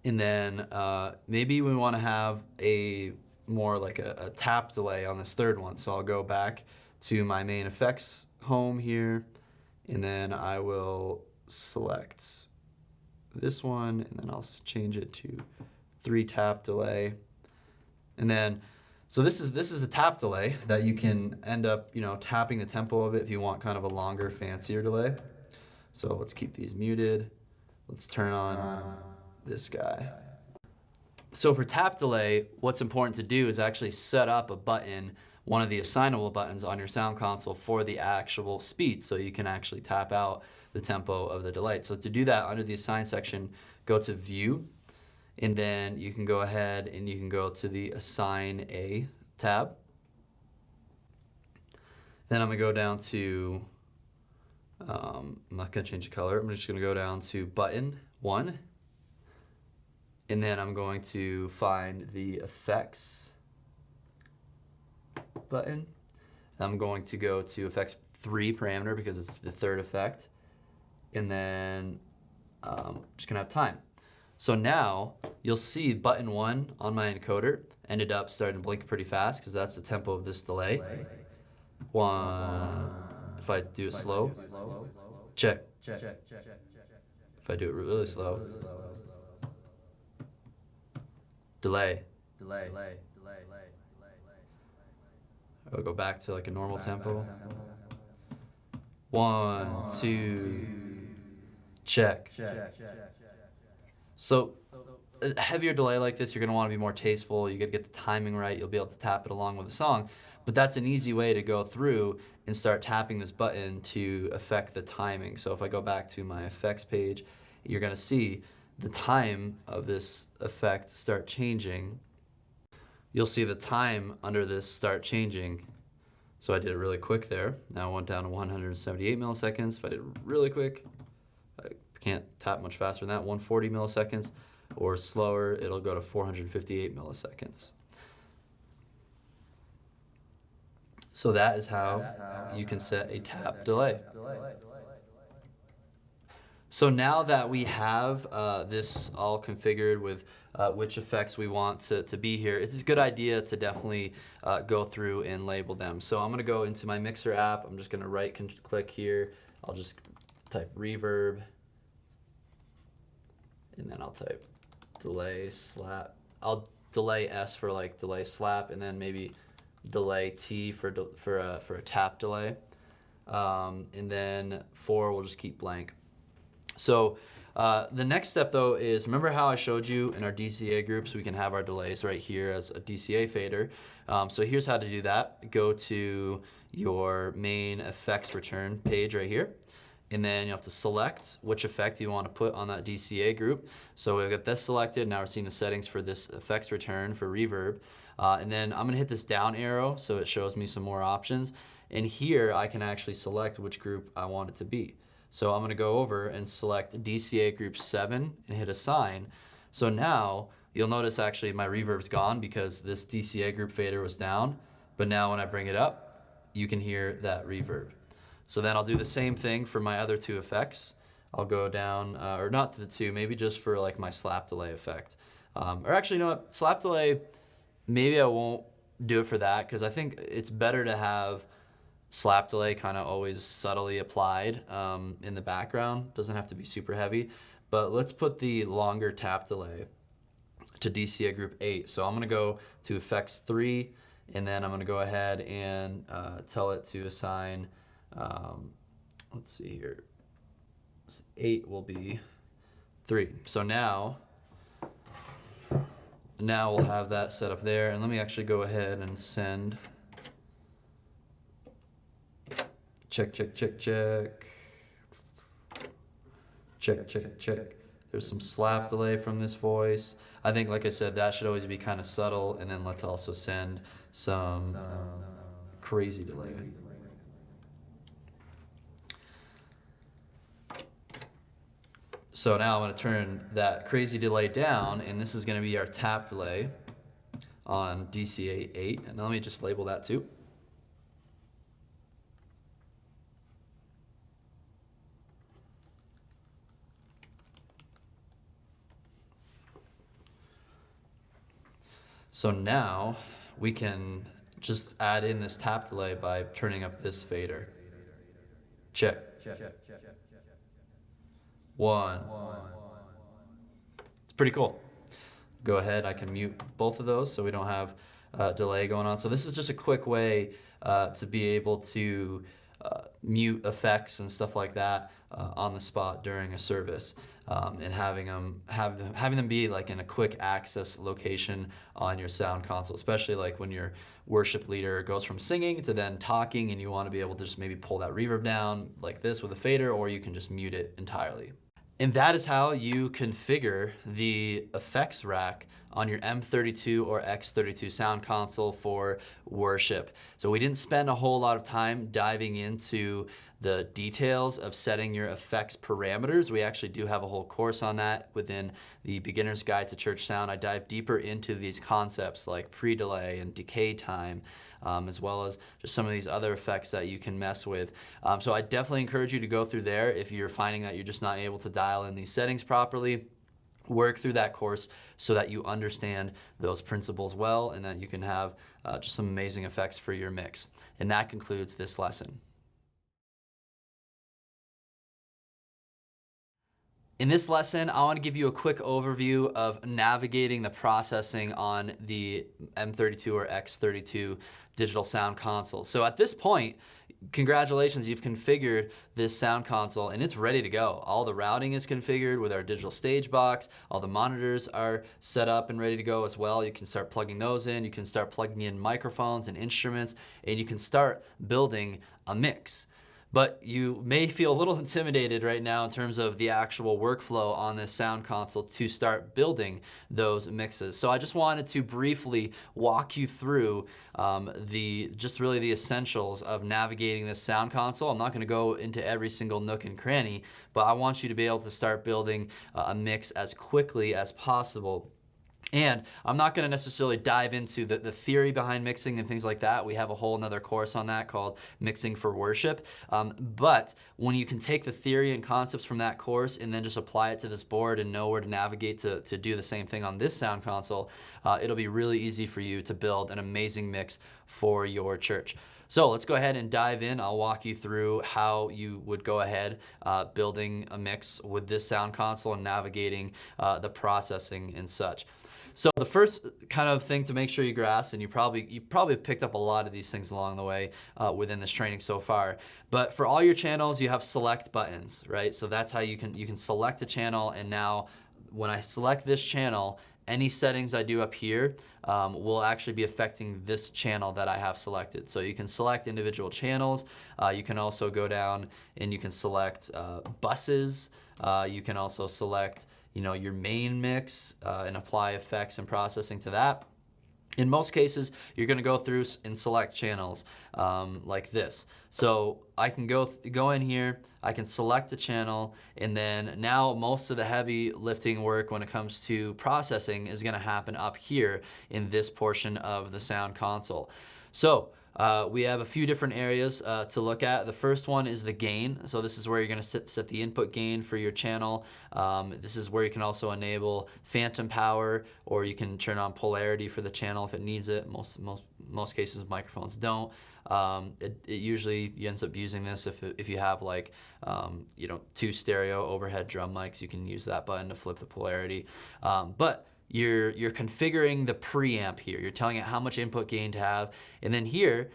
And then maybe we wanna have a more like a tap delay on this third one. So I'll go back to my main effects home here, and then I will select this one, and then I'll change it to 3 tap delay. And then, so this is a tap delay that you can end up, tapping the tempo of it if you want kind of a longer, fancier delay. So let's keep these muted. Let's turn on this guy. So for tap delay, what's important to do is actually set up a button, one of the assignable buttons on your sound console for the actual speed, so you can actually tap out the tempo of the delay. So to do that, under the assign section, go to view, and then you can go ahead and you can go to the assign a tab. Then I'm gonna go down to, I'm not gonna change the color, I'm just gonna go down to button 1, and then I'm going to find the effects button. I'm going to go to effects 3 parameter because it's the third effect, and then I'm just gonna have time. So now you'll see button 1 on my encoder ended up starting to blink pretty fast because that's the tempo of this delay. 1. If I do it slow, check. If I do it really slow, delay. I'll go back to like a normal tempo. 1, 2, check. So a heavier delay like this, you're gonna wanna be more tasteful. You gotta get the timing right. You'll be able to tap it along with the song. But that's an easy way to go through and start tapping this button to affect the timing. So if I go back to my effects page, you're gonna see the time of this effect start changing. You'll see the time under this start changing. So I did it really quick there. Now I went down to 178 milliseconds. If I did it really quick, I can't tap much faster than that, 140 milliseconds, or slower, it'll go to 458 milliseconds. So that is how you can set a tap delay. So now that we have this all configured with which effects we want to be here, it's a good idea to definitely go through and label them. So I'm gonna go into my mixer app. I'm just gonna click here. I'll just type reverb. and then I'll type delay slap. I'll delay S for like delay slap, and then maybe delay T for a tap delay. And then 4 we'll just keep blank. So the next step though is, remember how I showed you in our DCA groups we can have our delays right here as a DCA fader. So here's how to do that. Go to your main effects return page right here, and then you have to select which effect you want to put on that DCA group. So we've got this selected. Now we're seeing the settings for this effects return for reverb. And then I'm gonna hit this down arrow so it shows me some more options. And here I can actually select which group I want it to be. So I'm gonna go over and select DCA group 7 and hit assign. So now you'll notice actually my reverb's gone because this DCA group fader was down. But now when I bring it up, you can hear that reverb. So then I'll do the same thing for my other 2 effects. I'll go down, or not to the 2, maybe just for like my slap delay effect. Or actually, you know what, slap delay, maybe I won't do it for that because I think it's better to have slap delay kind of always subtly applied in the background. Doesn't have to be super heavy. But let's put the longer tap delay to DCA group 8. So I'm gonna go to effects 3, and then I'm gonna go ahead and tell it to assign, let's see here, 8 will be 3. So now we'll have that set up there, and let me actually go ahead and send, check, check, check, check, check, check, check. There's some slap delay from this voice. I think, like I said, that should always be kind of subtle, and then let's also send some crazy delay. So now I'm going to turn that crazy delay down, and this is going to be our tap delay on DCA 8. And let me just label that too. So now we can just add in this tap delay by turning up this fader. Check. 1. It's pretty cool. Go ahead, I can mute both of those so we don't have delay going on. So this is just a quick way to be able to mute effects and stuff like that on the spot during a service, and having them be like in a quick access location on your sound console, especially like when your worship leader goes from singing to then talking and you want to be able to just maybe pull that reverb down like this with a fader, or you can just mute it entirely. And that is how you configure the effects rack on your M32 or X32 sound console for worship. So we didn't spend a whole lot of time diving into the details of setting your effects parameters. We actually do have a whole course on that within the Beginner's Guide to Church Sound. I dive deeper into these concepts like pre-delay and decay time, as well as just some of these other effects that you can mess with. So I definitely encourage you to go through there if you're finding that you're just not able to dial in these settings properly. Work through that course so that you understand those principles well, and that you can have just some amazing effects for your mix. And that concludes this lesson. In this lesson, I want to give you a quick overview of navigating the processing on the M32 or X32 digital sound console. So at this point, congratulations, you've configured this sound console and it's ready to go. All the routing is configured with our digital Stagebox. All the monitors are set up and ready to go as well. You can start plugging those in. You can start plugging in microphones and instruments, and you can start building a mix. But you may feel a little intimidated right now in terms of the actual workflow on this sound console to start building those mixes. So I just wanted to briefly walk you through just really the essentials of navigating this sound console. I'm not going to go into every single nook and cranny, but I want you to be able to start building a mix as quickly as possible. And I'm not going to necessarily dive into the theory behind mixing and things like that. We have a whole nother course on that called Mixing for Worship. But when you can take the theory and concepts from that course and then just apply it to this board and know where to navigate to do the same thing on this sound console, it'll be really easy for you to build an amazing mix for your church. So let's go ahead and dive in. I'll walk you through how you would go ahead building a mix with this sound console and navigating the processing and such. So the first kind of thing to make sure you grasp, and you probably picked up a lot of these things along the way within this training so far, but for all your channels you have select buttons, right? So that's how you can select a channel, and now when I select this channel, any settings I do up here will actually be affecting this channel that I have selected. So you can select individual channels. You can also go down and you can select buses. You can also select, your main mix and apply effects and processing to that. In most cases, you're going to go through and select channels like this. So I can go in here, I can select a channel, and then now most of the heavy lifting work when it comes to processing is going to happen up here in this portion of the sound console. So we have a few different areas to look at. The first one is the gain. So this is where you're going to set the input gain for your channel. This is where you can also enable phantom power, or you can turn on polarity for the channel if it needs it. Most cases microphones don't. It usually ends up using this if you have like 2 stereo overhead drum mics. You can use that button to flip the polarity. But you're configuring the preamp here. You're telling it how much input gain to have. And then here,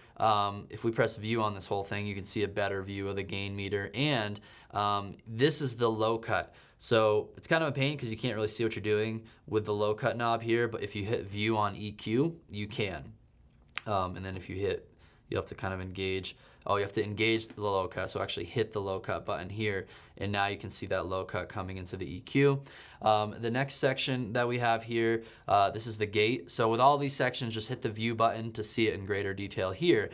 if we press view on this whole thing, you can see a better view of the gain meter. And this is the low cut. So it's kind of a pain because you can't really see what you're doing with the low cut knob here, but if you hit view on EQ, you can. And then if you have to kind of engage. You have to engage the low cut, so actually hit the low cut button here, and now you can see that low cut coming into the EQ. The next section that we have here, this is the gate. So with all these sections, just hit the view button to see it in greater detail here.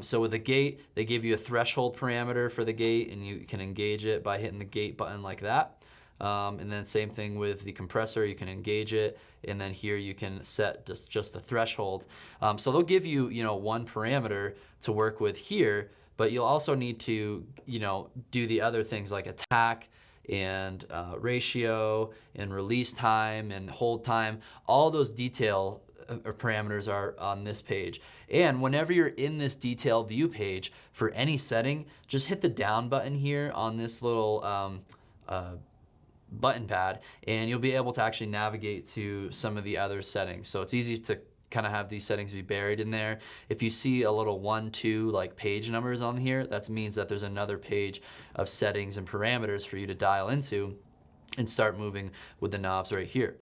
So with the gate, they give you a threshold parameter for the gate, and you can engage it by hitting the gate button like that. And then same thing with the compressor, you can engage it, and then here you can set just the threshold. So they'll give you, one parameter to work with here, but you'll also need to, do the other things like attack and ratio and release time and hold time. All those detail parameters are on this page. And whenever you're in this detail view page for any setting, just hit the down button here on this little button pad, and you'll be able to actually navigate to some of the other settings. So it's easy to kind of have these settings be buried in there. If you see a little 1, 2 like page numbers on here, that means that there's another page of settings and parameters for you to dial into and start moving with the knobs right here.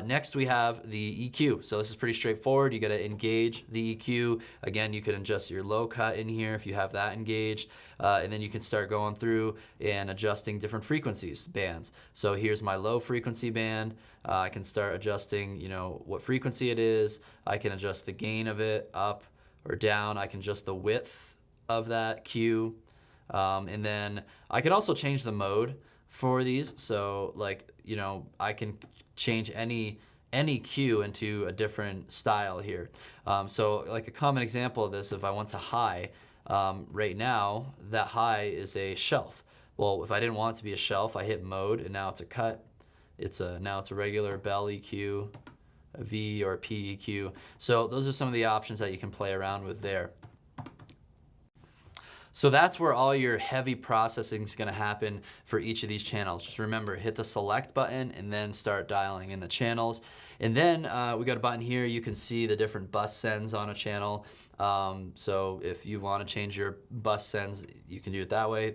Next we have the EQ. So this is pretty straightforward. You got to engage the EQ. Again, you can adjust your low cut in here if you have that engaged, and then you can start going through and adjusting different frequencies, bands. So here's my low frequency band. I can start adjusting, what frequency it is. I can adjust the gain of it up or down. I can adjust the width of that cue, and then I can also change the mode for these. So I can change any cue into a different style here. So like a common example of this, if I went to high, right now that high is a shelf. Well, if I didn't want it to be a shelf, I hit mode, and now it's a cut. Now it's a regular bell EQ, a V or a P EQ. So those are some of the options that you can play around with there. So that's where all your heavy processing is going to happen for each of these channels. Just remember, hit the select button and then start dialing in the channels. And then we got a button here. You can see the different bus sends on a channel. So if you want to change your bus sends, you can do it that way.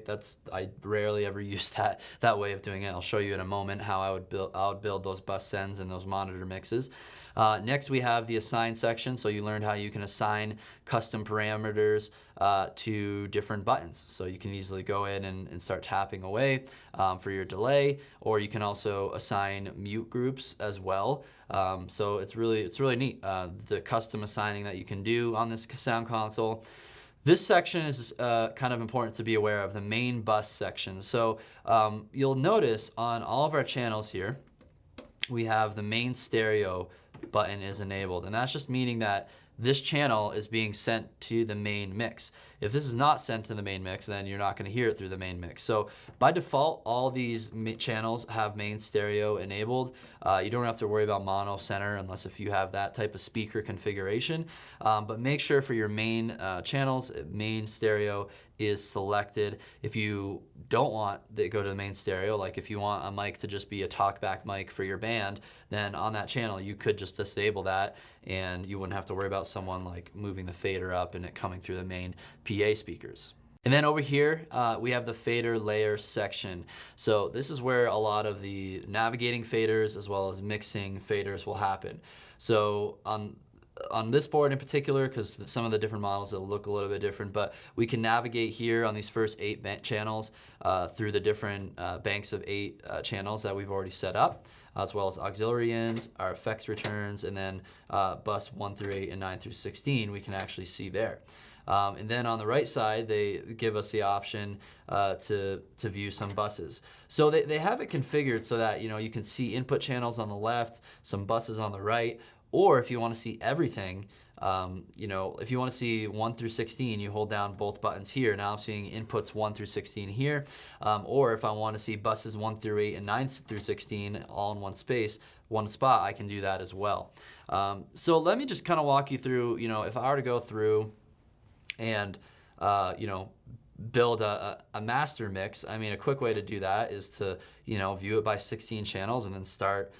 I rarely ever use that way of doing it. I'll show you in a moment how I would build those bus sends and those monitor mixes. Next we have the assign section. So you learned how you can assign custom parameters to different buttons. So you can easily go in and start tapping away for your delay, or you can also assign mute groups as well. So it's really neat, the custom assigning that you can do on this sound console. This section is kind of important to be aware of, the main bus section. So you'll notice on all of our channels here, we have the main stereo button is enabled, and that's just meaning that this channel is being sent to the main mix. If this is not sent to the main mix, then you're not going to hear it through the main mix. So by default, all these channels have main stereo enabled. You don't have to worry about mono center unless if you have that type of speaker configuration. But make sure for your main channels, main stereo is selected. If you don't want to go to the main stereo, like if you want a mic to just be a talkback mic for your band, then on that channel you could just disable that and you wouldn't have to worry about someone like moving the fader up and it coming through the main PA speakers. And then over here, we have the fader layer section. So this is where a lot of the navigating faders as well as mixing faders will happen. So on this board in particular, because some of the different models will look a little bit different, but we can navigate here on these first 8 channels through the different banks of 8 channels that we've already set up, as well as auxiliary ins, our effects returns, and then bus 1 through 8 and 9 through 16 we can actually see there. And then on the right side, they give us the option to view some buses. So they have it configured so that you can see input channels on the left, some buses on the right, or if you want to see everything, if you want to see 1 through 16, you hold down both buttons here. Now I'm seeing inputs 1 through 16 here. Or if I want to see buses 1 through 8 and 9 through 16 all in one spot, I can do that as well. So let me just kind of walk you through, if I were to go through and build a master mix. I mean, a quick way to do that is to view it by 16 channels and then start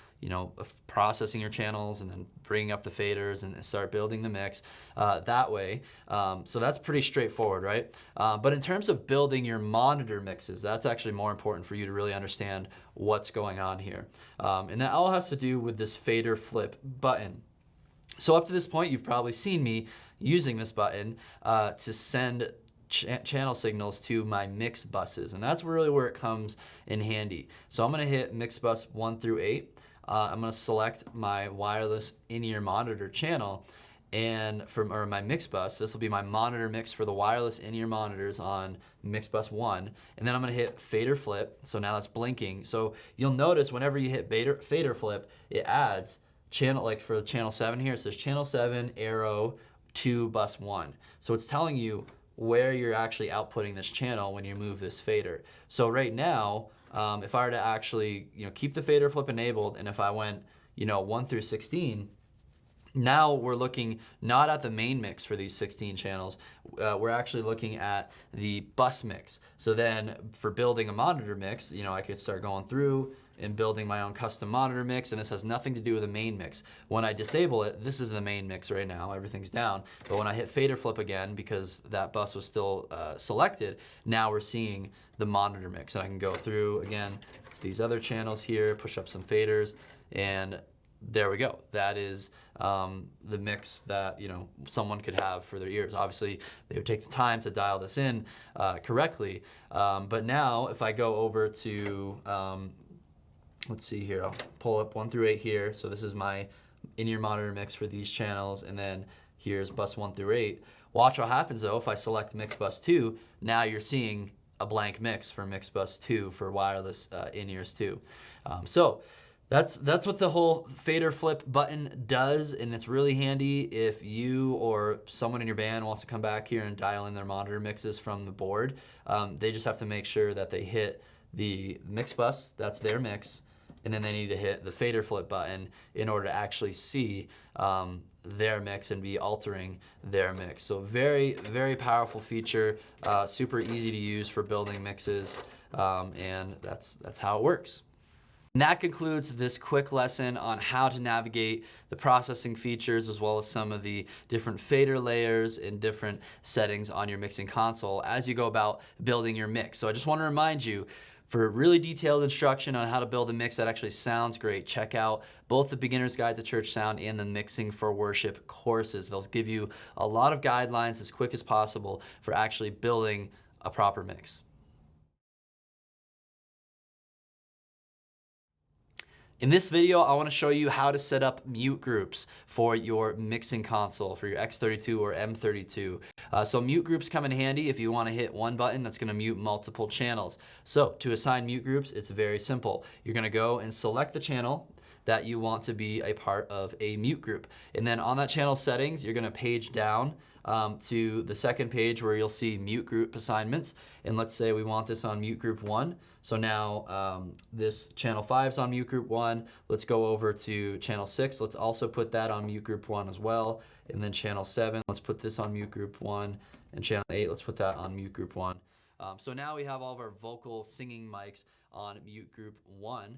processing your channels and then bringing up the faders and start building the mix that way. So that's pretty straightforward, right? But in terms of building your monitor mixes, that's actually more important for you to really understand what's going on here. And that all has to do with this fader flip button. So up to this point, you've probably seen me using this button to send channel signals to my mix buses, and that's really where it comes in handy. So I'm going to hit mix bus 1 through 8. I'm going to select my wireless in-ear monitor channel, and or my mix bus. This will be my monitor mix for the wireless in-ear monitors on mix bus 1, and then I'm going to hit fader flip. So now it's blinking. So you'll notice whenever you hit fader flip, it adds channel, like for channel 7 here, it says channel 7 arrow to bus 1. So it's telling you where you're actually outputting this channel when you move this fader. So right now, if I were to actually keep the fader flip enabled, and if I went 1 through 16, now we're looking not at the main mix for these 16 channels, we're actually looking at the bus mix. So then for building a monitor mix, I could start going through and building my own custom monitor mix, and this has nothing to do with the main mix. When I disable it, this is the main mix right now, everything's down. But when I hit fader flip again, because that bus was still selected, now we're seeing the monitor mix. And I can go through again to these other channels here, push up some faders, and there we go. That is the mix that someone could have for their ears. Obviously, they would take the time to dial this in correctly. But now, if I go over to let's see here, I'll pull up 1 through 8 here. So this is my in-ear monitor mix for these channels, and then here's bus 1 through 8. Watch what happens though if I select mix bus 2. Now you're seeing a blank mix for mix bus 2 for wireless in-ears too. So that's what the whole fader flip button does, and it's really handy if you or someone in your band wants to come back here and dial in their monitor mixes from the board. They just have to make sure that they hit the mix bus, that's their mix, and then they need to hit the fader flip button in order to actually see their mix and be altering their mix. So very, very powerful feature, super easy to use for building mixes, and that's how it works. And that concludes this quick lesson on how to navigate the processing features as well as some of the different fader layers and different settings on your mixing console as you go about building your mix. So I just want to remind you, for really detailed instruction on how to build a mix that actually sounds great, check out both the Beginner's Guide to Church Sound and the Mixing for Worship courses. They'll give you a lot of guidelines as quick as possible for actually building a proper mix. In this video, I want to show you how to set up mute groups for your mixing console, for your X32 or M32. So mute groups come in handy if you want to hit one button that's going to mute multiple channels. So to assign mute groups, it's very simple. You're going to go and select the channel that you want to be a part of a mute group. And then on that channel settings, you're gonna page down to the second page where you'll see mute group assignments. And let's say we want this on mute group 1. So now this channel 5 is on mute group 1. Let's go over to channel 6. Let's also put that on mute group 1 as well. And then channel 7, let's put this on mute group 1. And channel 8, let's put that on mute group 1. So now we have all of our vocal singing mics on mute group 1.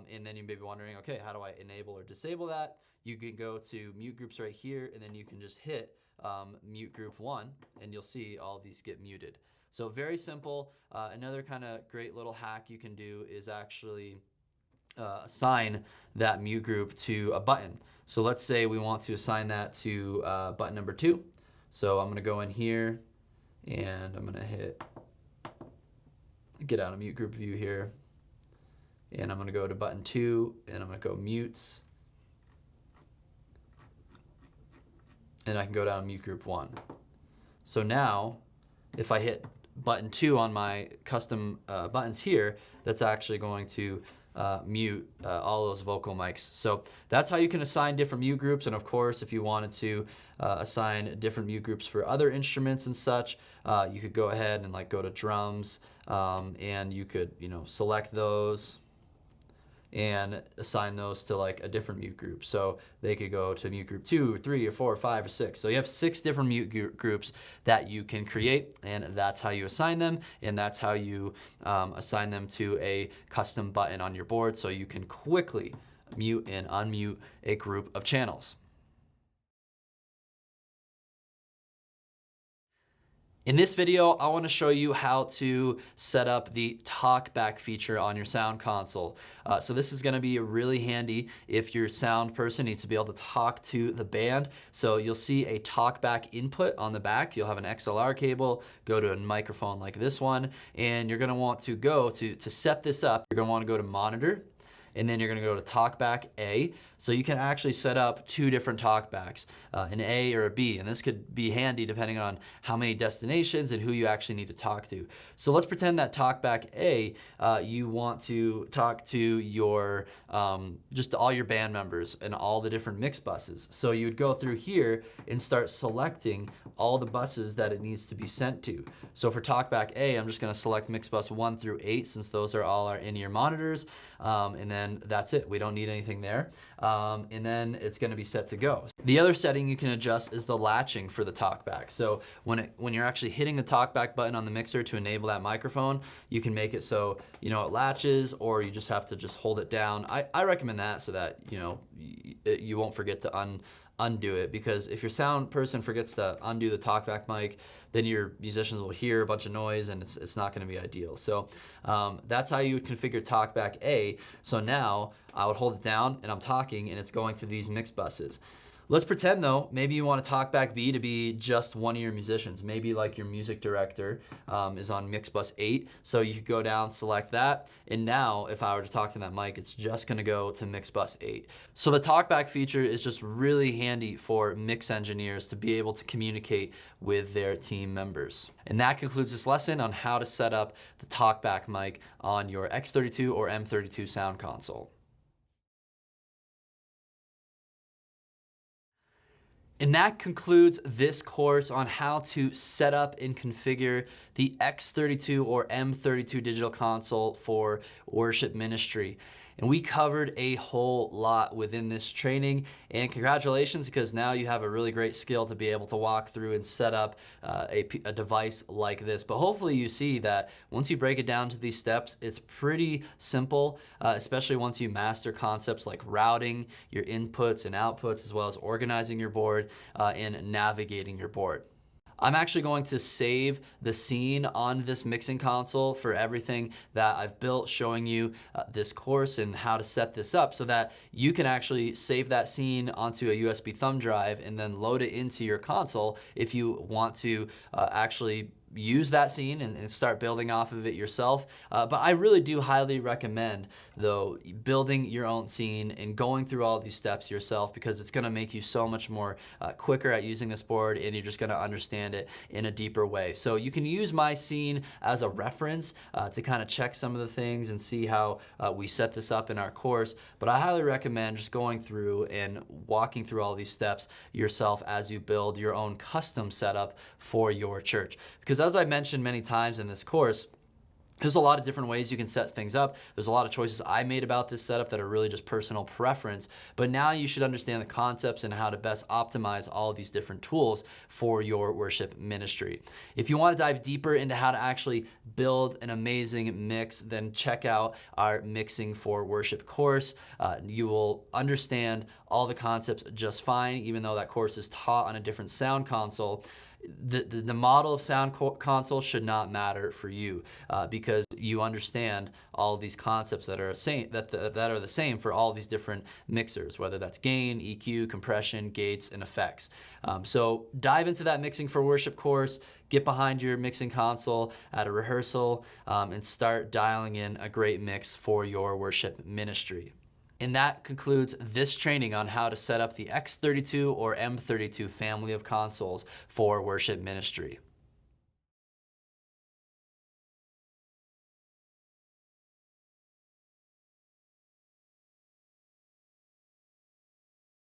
And then you may be wondering, okay, how do I enable or disable that? You can go to mute groups right here, and then you can just hit mute group 1, and you'll see all of these get muted. So very simple. Another kind of great little hack you can do is actually assign that mute group to a button. So let's say we want to assign that to button number 2. So I'm going to go in here, and I'm going to get out of mute group view here, and I'm going to go to button 2, and I'm going to go mutes, and I can go down to mute group 1. So now, if I hit button 2 on my custom buttons here, that's actually going to mute all those vocal mics. So that's how you can assign different mute groups. And of course, if you wanted to assign different mute groups for other instruments and such, you could go ahead and like go to drums, and you could, you know, select those and assign those to like a different mute group. So they could go to mute group 2, 3, or 4, or 5, or 6. So you have 6 different mute groups that you can create, and that's how you assign them, and that's how you assign them to a custom button on your board so you can quickly mute and unmute a group of channels. In this video, I want to show you how to set up the talkback feature on your sound console. So this is going to be really handy if your sound person needs to be able to talk to the band. So you'll see a talkback input on the back. You'll have an XLR cable, go to a microphone like this one, and you're going to want to go to set this up. You're going to want to go to Monitor, and then you're going to go to Talkback A. So you can actually set up 2 different talkbacks, an A or a B, and this could be handy depending on how many destinations and who you actually need to talk to. So let's pretend that Talkback A, you want to talk to your, just all your band members and all the different mix buses. So you'd go through here and start selecting all the buses that it needs to be sent to. So for Talkback A, I'm just going to select mix bus 1 through 8 since those are all our in-ear monitors, and then that's it. We don't need anything there. And then it's going to be set to go. The other setting you can adjust is the latching for the talkback. So when you're actually hitting the talkback button on the mixer to enable that microphone, you can make it so it latches, or you just have to just hold it down. I recommend that so that you won't forget to undo it, because if your sound person forgets to undo the talkback mic, then your musicians will hear a bunch of noise, and it's not going to be ideal. So that's how you would configure Talkback A. So now I would hold it down, and I'm talking, and it's going to these mix buses. Let's pretend though, maybe you want a Talkback B to be just one of your musicians. Maybe like your music director is on mix bus 8. So you could go down, select that, and now if I were to talk to that mic, it's just gonna go to mix bus 8. So the Talkback feature is just really handy for mix engineers to be able to communicate with their team members. And that concludes this lesson on how to set up the Talkback mic on your X32 or M32 sound console. And that concludes this course on how to set up and configure the X32 or M32 digital console for worship ministry. And we covered a whole lot within this training, and congratulations, because now you have a really great skill to be able to walk through and set up a device like this. But hopefully you see that once you break it down to these steps, it's pretty simple, especially once you master concepts like routing your inputs and outputs, as well as organizing your board and navigating your board. I'm actually going to save the scene on this mixing console for everything that I've built, showing you this course and how to set this up so that you can actually save that scene onto a USB thumb drive and then load it into your console if you want to actually use that scene and start building off of it yourself. But I really do highly recommend, though, building your own scene and going through all these steps yourself, because it's going to make you so much more quicker at using this board, and you're just going to understand it in a deeper way. So you can use my scene as a reference to kind of check some of the things and see how we set this up in our course. But I highly recommend just going through and walking through all these steps yourself as you build your own custom setup for your church. Because as I mentioned many times in this course, there's a lot of different ways you can set things up. There's a lot of choices I made about this setup that are really just personal preference. But now you should understand the concepts and how to best optimize all of these different tools for your worship ministry. If you want to dive deeper into how to actually build an amazing mix, then check out our Mixing for Worship course. You will understand all the concepts just fine, even though that course is taught on a different sound console. The model of sound console should not matter for you because you understand all of these concepts that are the same for all these different mixers, whether that's gain, EQ, compression, gates, and effects. So dive into that Mixing for Worship course, get behind your mixing console at a rehearsal, and start dialing in a great mix for your worship ministry. And that concludes this training on how to set up the X32 or M32 family of consoles for worship ministry.